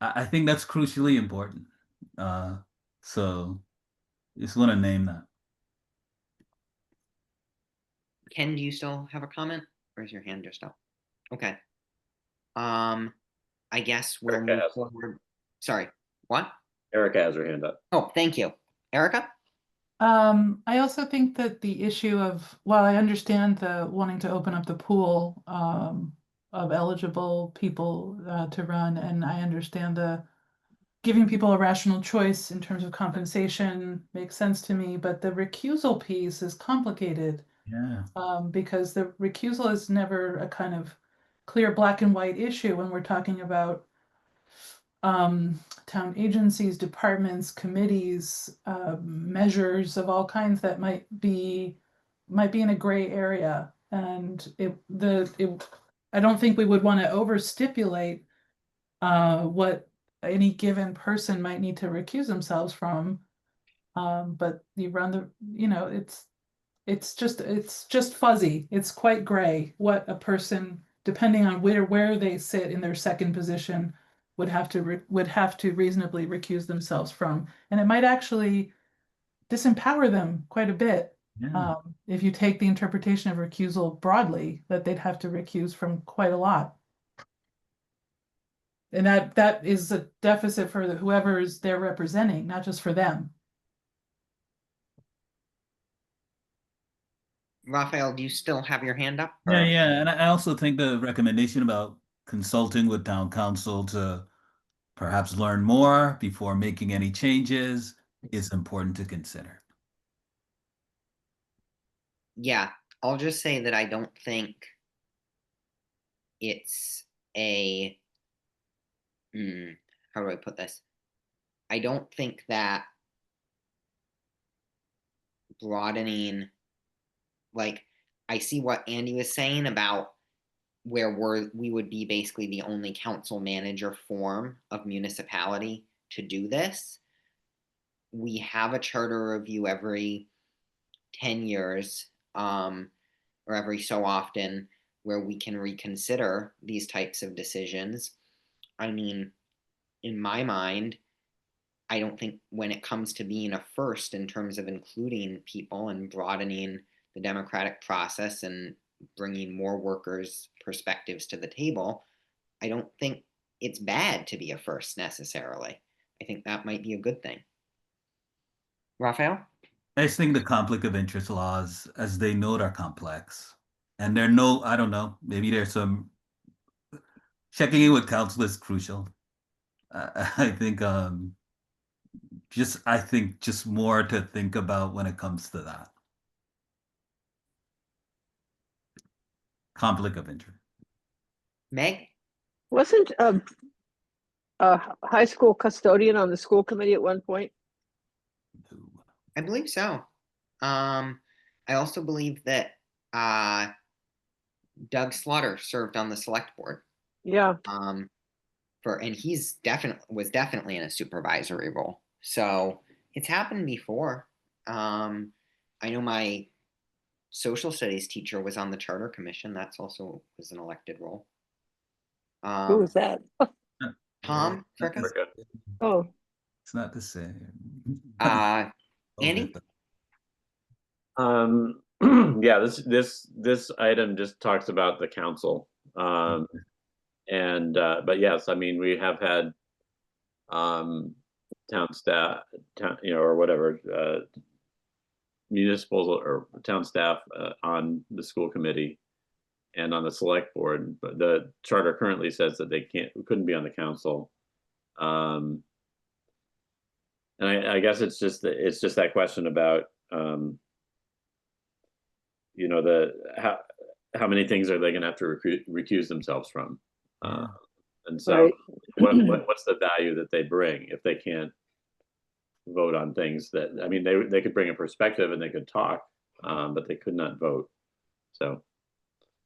I think that's crucially important. So just want to name that. Ken, do you still have a comment? Or is your hand just up? Okay. I guess we'll move forward. Sorry, what? Erica has her hand up. Oh, thank you. Erica? I also think that the issue of, while I understand the wanting to open up the pool of eligible people to run, and I understand the giving people a rational choice in terms of compensation makes sense to me, but the recusal piece is complicated. Yeah. Because the recusal is never a kind of clear black and white issue when we're talking about town agencies, departments, committees, measures of all kinds that might be in a gray area. And I don't think we would want to overstipulate what any given person might need to recuse themselves from. But you run the, it's just fuzzy. It's quite gray what a person, depending on where they sit in their second position, would have to reasonably recuse themselves from, and it might actually disempower them quite a bit. Yeah. If you take the interpretation of recusal broadly, that they'd have to recuse from quite a lot, and that is a deficit for whoever's they're representing, not just for them. Raphael, do you still have your hand up? Yeah. And I also think the recommendation about consulting with town council to perhaps learn more before making any changes is important to consider. Yeah, I'll just say that I don't think it's a, how do I put this? I don't think that broadening, like, I see what Andy was saying about where we would be basically the only council manager form of municipality to do this. We have a charter review every 10 years, or every so often, where we can reconsider these types of decisions. I mean, in my mind, I don't think when it comes to being a first in terms of including people and broadening the democratic process and bringing more workers' perspectives to the table, I don't think it's bad to be a first necessarily. I think that might be a good thing. Raphael? I just think the conflict of interest laws, as they note, are complex. And I don't know, maybe there's some checking in with counsel is crucial. I think just more to think about when it comes to that. Conflict of interest. Meg? Wasn't a high school custodian on the school committee at one point? I believe so. I also believe that Doug Slaughter served on the select board. Yeah. And he's was definitely in a supervisory role. So it's happened before. I know my social studies teacher was on the charter commission. That's also was an elected role. Who was that? Tom Fricka? Oh, It's not the same. Andy? Yeah, this item just talks about the council. But yes, I mean, we have had town staff, or whatever, municipal or town staff on the school committee and on the select board, but the charter currently says that they couldn't be on the council. And I guess it's just that question about how many things are they going to have to recuse themselves from, and so right. what's the value that they bring if they can't vote on things that, I mean, they could bring a perspective and they could talk, but they could not vote. So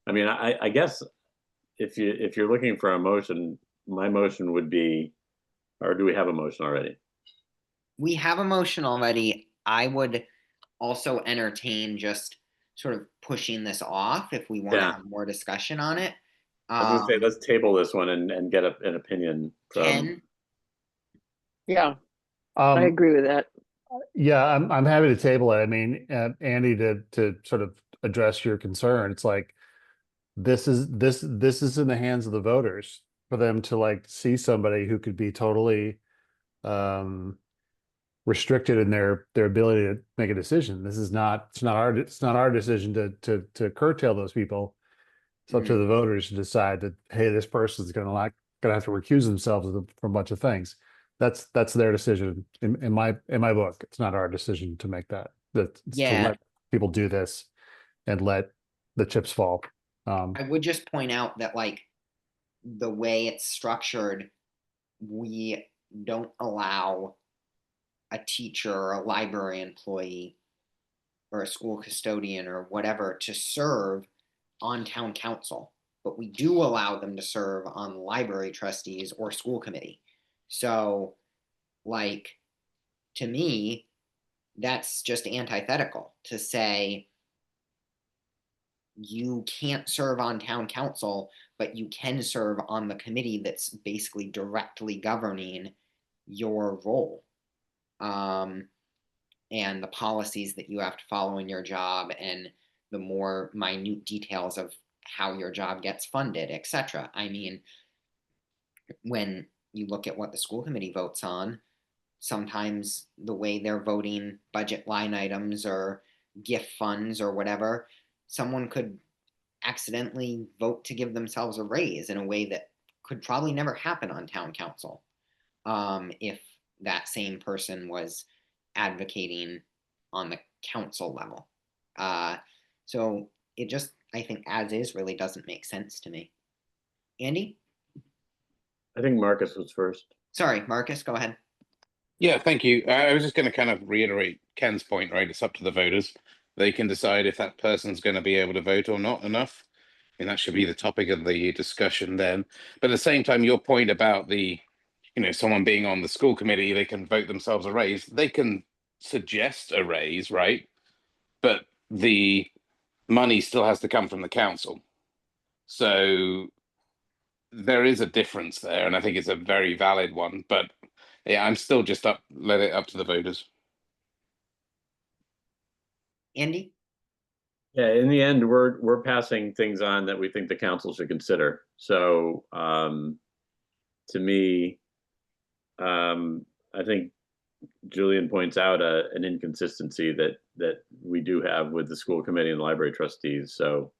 I mean, I guess if you're looking for a motion, my motion would be, or do we have a motion already? We have a motion already. I would also entertain just sort of pushing this off if we want to have more discussion on it. I was gonna say, let's table this one and get an opinion from Ken? Yeah, I agree with that. Yeah, I'm happy to table it. I mean, Andy, to sort of address your concern, it's like this is in the hands of the voters for them to like see somebody who could be totally restricted in their ability to make a decision. It's not our decision to curtail those people. It's up to the voters to decide that, hey, this person's gonna have to recuse themselves from a bunch of things. That's their decision in my book. It's not our decision to make that. That's to let people do this and let the chips fall. I would just point out that like the way it's structured, we don't allow a teacher or a library employee or a school custodian or whatever to serve on town council, but we do allow them to serve on library trustees or school committee. So like, to me, that's just antithetical to say you can't serve on town council, but you can serve on the committee that's basically directly governing your role. And the policies that you have to follow in your job and the more minute details of how your job gets funded, etc. I mean, when you look at what the school committee votes on, sometimes the way they're voting budget line items or gift funds or whatever, someone could accidentally vote to give themselves a raise in a way that could probably never happen on town council if that same person was advocating on the council level. So it just, I think as is really doesn't make sense to me. Andy? I think Marcus was first. Sorry, Marcus, go ahead. Yeah, thank you. I was just going to kind of reiterate Ken's point, right? It's up to the voters. They can decide if that person's going to be able to vote or not enough. And that should be the topic of the discussion then. But at the same time, your point about someone being on the school committee, they can vote themselves a raise. They can suggest a raise, right? But the money still has to come from the council. So there is a difference there, and I think it's a very valid one. But yeah, I'm still just let it up to the voters. Andy? Yeah, in the end, we're passing things on that we think the council should consider. So to me, I think Julian points out an inconsistency that we do have with the school committee and the library trustees. So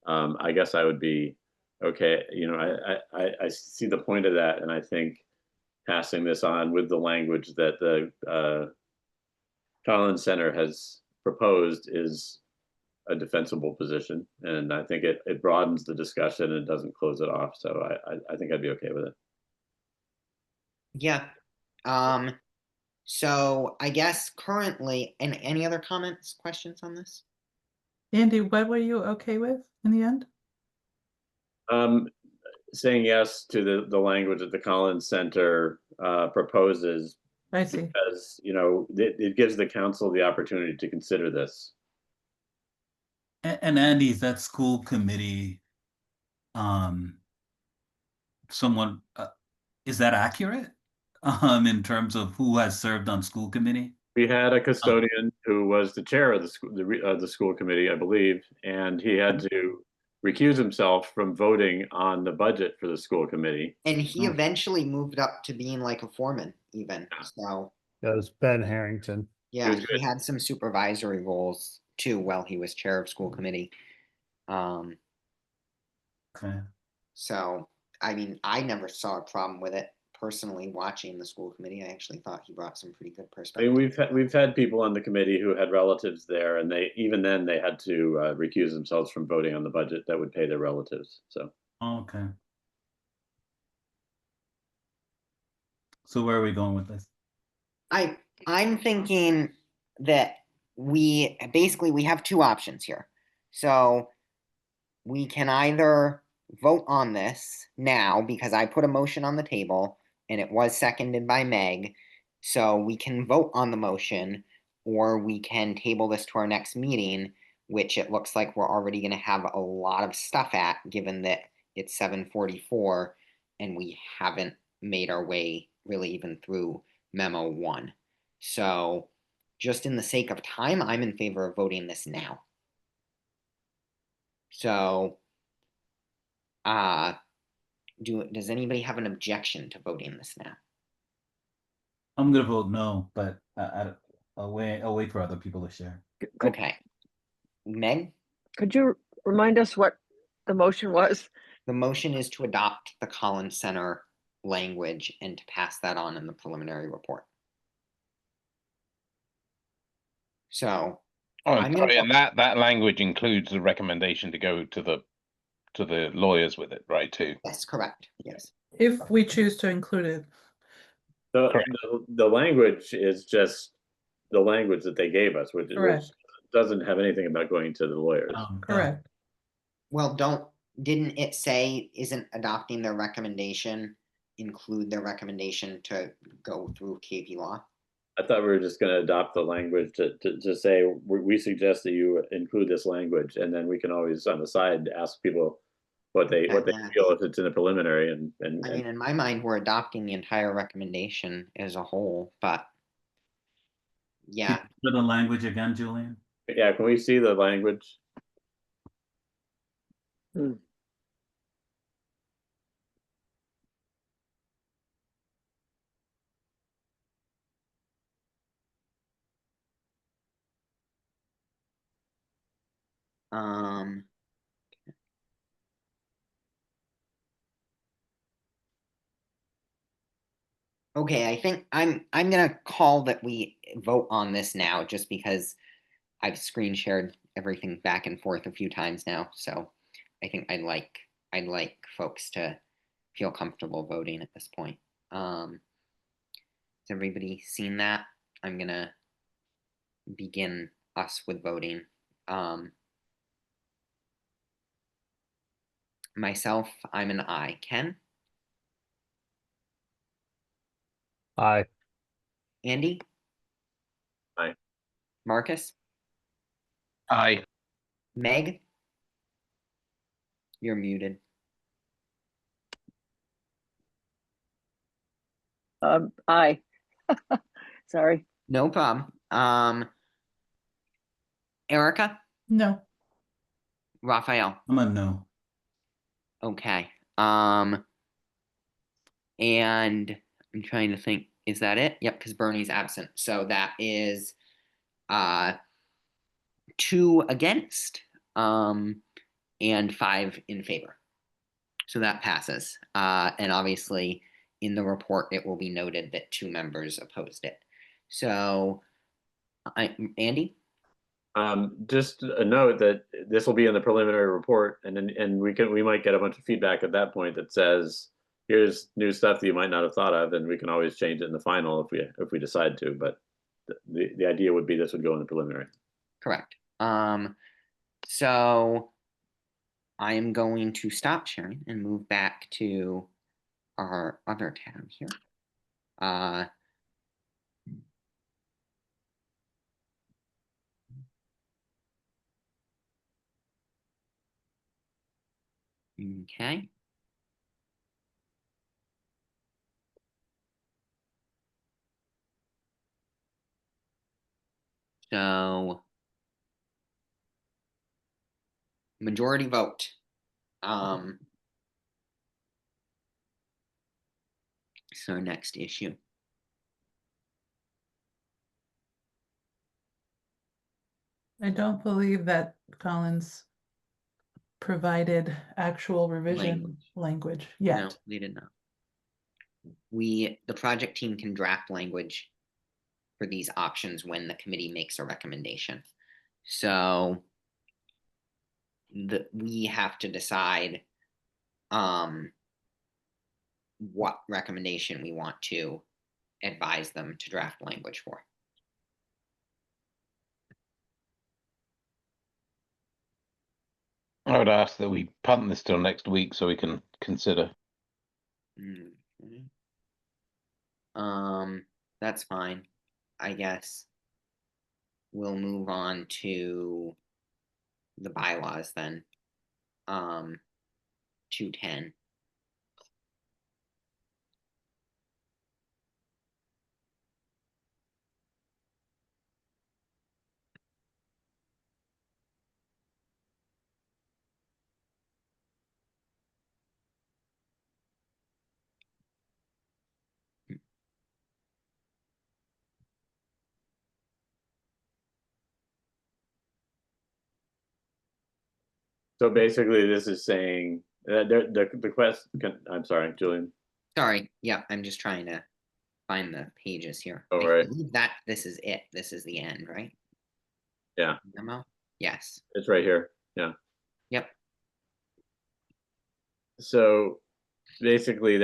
I guess I would be okay. You know, I see the point of that, and I think passing this on with the language that the Collins Center has proposed is a defensible position, and I think it broadens the discussion and doesn't close it off. So I think I'd be okay with it. Yeah. So I guess currently, and any other comments, questions on this? Andy, what were you okay with in the end? Saying yes to the language that the Collins Center proposes, I see. because you know it gives the council the opportunity to consider this. And Andy, is that school committee, someone, is that accurate? In terms of who has served on school committee? We had a custodian who was the chair of the school committee, I believe, and he had to recuse himself from voting on the budget for the school committee. And he Oh. eventually moved up to being like a foreman, even. So That was Ben Harrington. yeah, was he good. had some supervisory roles too while he was chair of school committee. Okay. So I mean, I never saw a problem with it personally. Watching the school committee, I actually thought he brought some pretty good I perspective. mean, we've had people on the committee who had relatives there, and even then they had to recuse themselves from voting on the budget that would pay their relatives. So Okay. So where are we going with this? I'm thinking that we have two options here. So we can either vote on this now because I put a motion on the table and it was seconded by Meg. So we can vote on the motion, or we can table this to our next meeting, which it looks like we're already going to have a lot of stuff at, given that it's 7:44 and we haven't made our way really even through memo 1. So just in the sake of time, I'm in favor of voting this now. So does anybody have an objection to voting this now? I'm gonna vote no, but I'll wait for other people to share. Okay. Meg, Could you remind us what the motion was? the motion is to adopt the Collins Center language and to pass that on in the preliminary report. So Oh, I'm gonna sorry, go- and that language includes the recommendation to go to the lawyers with it, right, too? yes, correct. Yes. If we choose to include it. Correct. the language is just the language that they gave us, which Correct. doesn't have anything about going to the lawyers. Correct. Well, didn't it say isn't adopting their recommendation include their recommendation to go through KP Law? I thought we were just going to adopt the language to say we suggest that you include this language, and then we can always on the side ask people what they Yeah. feel if it's in a preliminary. And I mean, in my mind, we're adopting the entire recommendation as a whole, but yeah, For the language again, Julian? yeah, can we see the language? um, okay, I think I'm gonna call that we vote on this now, just because I've screen shared everything back and forth a few times now, so I think I'd like folks to feel comfortable voting at this point. Has everybody seen that? I'm gonna begin us with voting. Myself, I'm an I. Ken? Aye. Andy? Aye. Marcus? Aye. Meg? You're muted. Aye. Sorry. No problem. Erica? No. Raphael? I'm a no. Okay. And I'm trying to think, is that it? Yep, because Bernie's absent. So that is 2 against and 5 in favor. So that passes. And obviously in the report, it will be noted that 2 members opposed it. So Andy? Just a note that this will be in the preliminary report, and we might get a bunch of feedback at that point that says, here's new stuff that you might not have thought of, and we can always change it in the final if we decide to. But the idea would be this would go in the preliminary. Correct. So I am going to stop sharing and move back to our other tab here. Okay. So majority vote. So next issue. I don't believe that Collins provided actual revision language No, yet. they did not. The project team can draft language for these options when the committee makes a recommendation. So we have to decide what recommendation we want to advise them to draft language for. I would ask that we punt this till next week so we can consider. Okay. That's fine. I guess we'll move on to the bylaws then. 210. So basically, this is saying the quest. I'm sorry, Julian. Sorry, yeah, I'm just trying to find the pages here. Oh, I right. believe that this is it. This is the end, right? Yeah, Memo? Yes. it's right here. Yeah. Yep. So basically,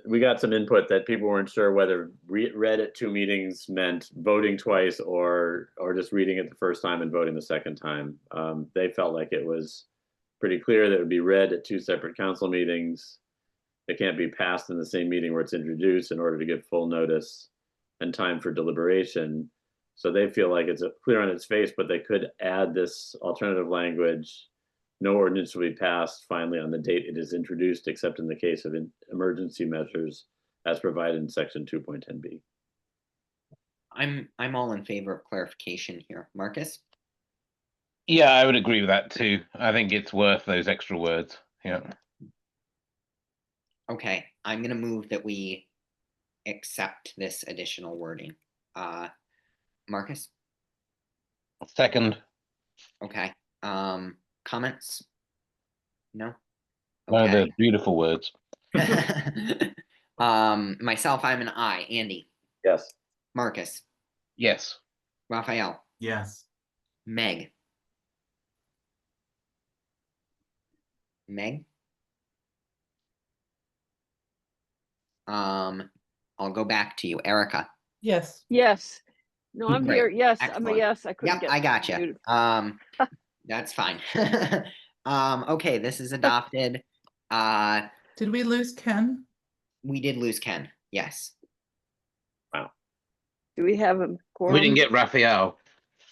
we got some input that people weren't sure whether read at 2 meetings meant voting twice or just reading it the first time and voting the second time. They felt like it was pretty clear that it would be read at 2 separate council meetings. It can't be passed in the same meeting where it's introduced in order to give full notice and time for deliberation. So they feel like it's clear on its face, but they could add this alternative language. No ordinance will be passed finally on the date it is introduced, except in the case of emergency measures as provided in section 2.10b. I'm all in favor of clarification here. Marcus? Yeah, I would agree with that too. I think it's worth those extra words. Yeah. Okay, I'm gonna move that we accept this additional wording. Marcus? Second. Okay. Comments? No? No, Okay. they're beautiful words. Myself, I'm an I. Andy? Yes. Marcus? Yes. Raphael? Yes. Meg? Meg? I'll go back to you. Erica? Yes. Yes. No, I'm Great. here. Yes, I'm a Excellent. yes. I couldn't Yep, get I gotcha. muted. That's fine. Okay, this is adopted. Did we lose Ken? We did lose Ken. Yes. Do we have a quorum? We didn't get Raphael.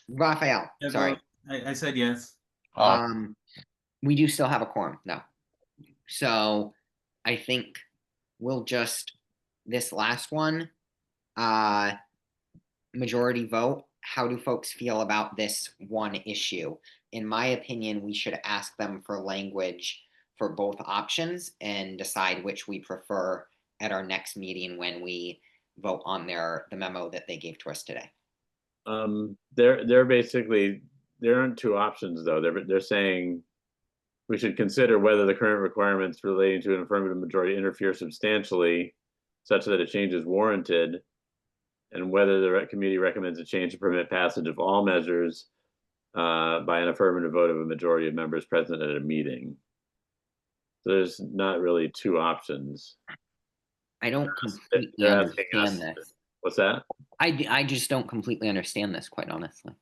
Raphael, Yeah, sorry. I said yes. We do still have a quorum, though. So I think we'll just, this last one, majority vote. How do folks feel about this one issue? In my opinion, we should ask them for language for both options and decide which we prefer at our next meeting when we vote on the memo that they gave to us today? They're basically, there aren't two options though. They're saying we should consider whether the current requirements relating to an affirmative majority interfere substantially such that a change is warranted, and whether the committee recommends a change to permit passage of all measures by an affirmative vote of a majority of members present at a meeting. So there's not really two options. I don't completely They're asking understand us- this. What's that? I just don't completely understand this, quite honestly.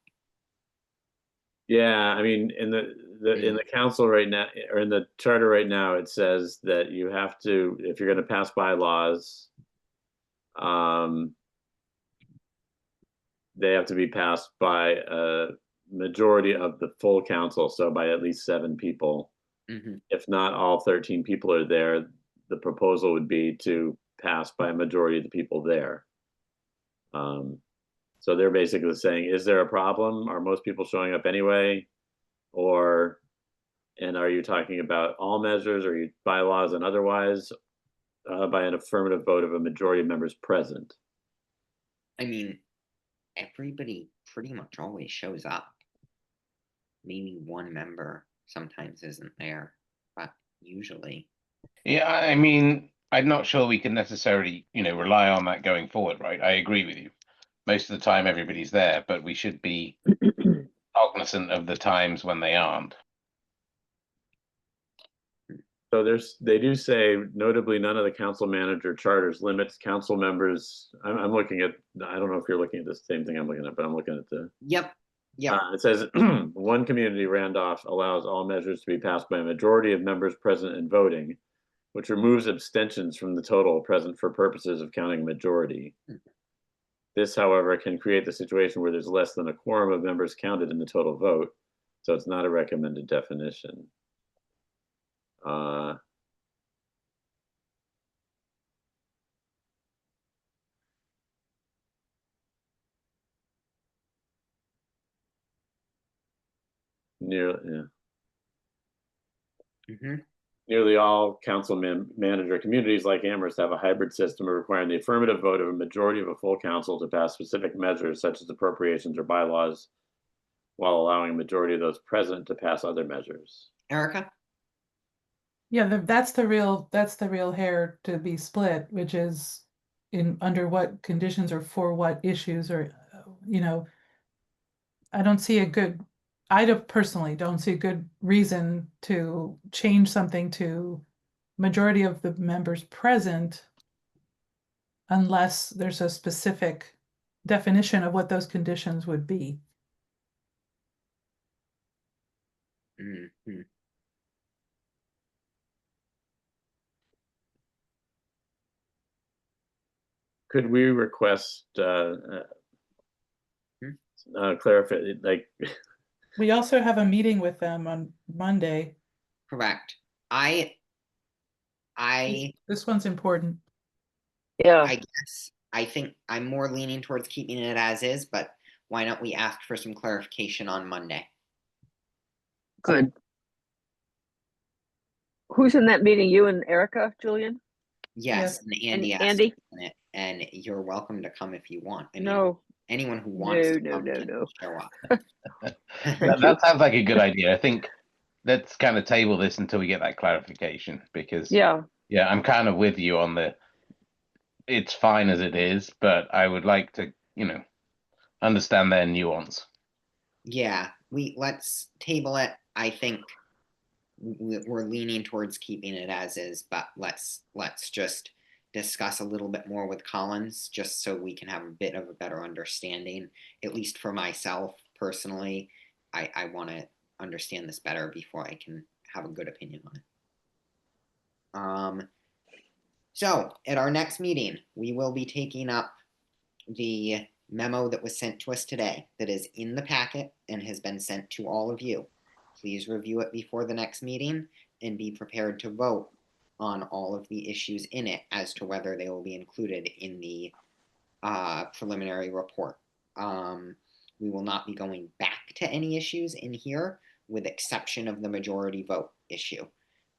Yeah, I mean, in the council right now, or in the charter right now, it says that you have to, if you're going to pass bylaws, they have to be passed by a majority of the full council, so by at least 7 people. Mhm. If not all 13 people are there, the proposal would be to pass by a majority of the people there. So they're basically saying, is there a problem? Are most people showing up anyway? And are you talking about all measures, or you bylaws and otherwise, by an affirmative vote of a majority of members present? I mean, everybody pretty much always shows up. Maybe one member sometimes isn't there, but usually. Yeah, I mean, I'm not sure we can necessarily, rely on that going forward, right? I agree with you. Most of the time, everybody's there, but we should be cognizant of the times when they aren't. So they do say, notably, none of the council manager charters limits council members. I'm looking at, I don't know if you're looking at the same thing I'm looking at, but I'm looking at the. Yep. Yep. It says one community, Randolph, allows all measures to be passed by a majority of members present and voting, which removes abstentions from the total present for purposes of counting majority. This, however, can create the situation where there's less than a quorum of members counted in the total vote, so it's not a recommended definition. Nearly all council manager communities like Amherst have a hybrid system requiring the affirmative vote of a majority of a full council to pass specific measures such as appropriations or bylaws, while allowing a majority of those present to pass other measures. Erica? Yeah, that's the real hair to be split, which is under what conditions or for what issues, or, I personally don't see a good reason to change something to majority of the members present unless there's a specific definition of what those conditions would be. Mm-hmm. Could we request clarify, like? We also have a meeting with them on Monday. Correct. This one's important. Yeah, I think I'm more leaning towards keeping it as is, but why don't we ask for some clarification on Monday? good. Who's in that meeting? You and Erica, Julian? Yes, and Andy asked Andy? on it, and you're welcome to come if you want. I mean, No, anyone who wants to no, come can no. show up. That sounds like a good idea. I think let's kind of table this until we get that clarification, because Yeah, I'm kind of with you on it's fine as it is, but I would like to, understand their nuance. Yeah, let's table it. I think we're leaning towards keeping it as is, but let's just discuss a little bit more with Collins, just so we can have a bit of a better understanding. At least for myself personally, I want to understand this better before I can have a good opinion on it. So at our next meeting, we will be taking up the memo that was sent to us today, that is in the packet and has been sent to all of you. Please review it before the next meeting and be prepared to vote on all of the issues in it as to whether they will be included in the preliminary report. We will not be going back to any issues in here, with exception of the majority vote issue.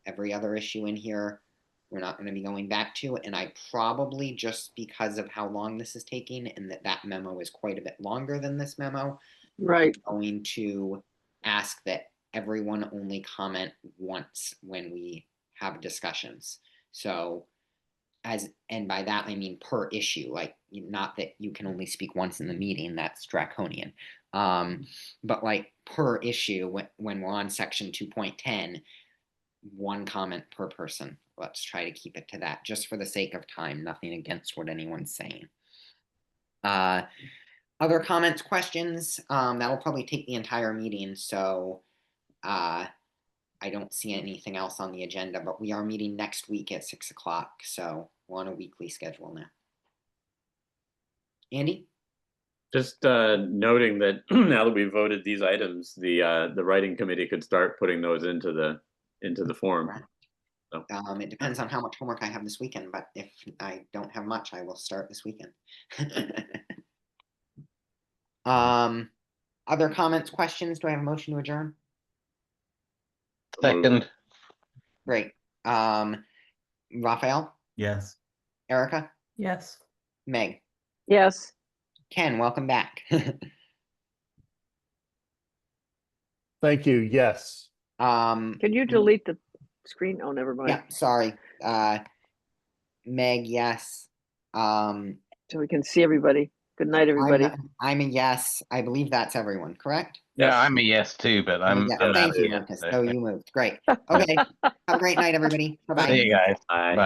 Every other issue in here we're not gonna be going back to, and I probably, just because of how long this is taking and that memo is quite a bit longer than this memo, Right. going to ask that everyone only comment once when we have discussions. So and by that I mean per issue, like not that you can only speak once in the meeting, that's draconian. But like per issue, when we're on section 2.10, one comment per person. Let's try to keep it to that, just for the sake of time, nothing against what anyone's saying. Other comments, questions? That'll probably take the entire meeting, so I don't see anything else on the agenda, but we are meeting next week at 6 o'clock, so we're on a weekly schedule now. Andy? Just noting that now that we've voted these items, the writing committee could start putting those into the form. Right. So. It depends on how much homework I have this weekend, but if I don't have much, I will start this weekend. Other comments, questions? Do I have a motion to adjourn? Second. Great. Raphael, Yes. Erica, Yes. Meg, Yes. Ken, welcome back. Thank you. Yes. Can you delete the screen? Oh, never mind. Yeah, sorry. Meg, yes. So we can see everybody. Good night, everybody. I'm a yes. I believe that's everyone, correct? Yeah, I'm a yes too, but I'm Yeah, out thank of you, here. Lucas. so- So you moved. Great. Okay. Have a great night, everybody. Bye-bye. See you guys. Aye. Bye.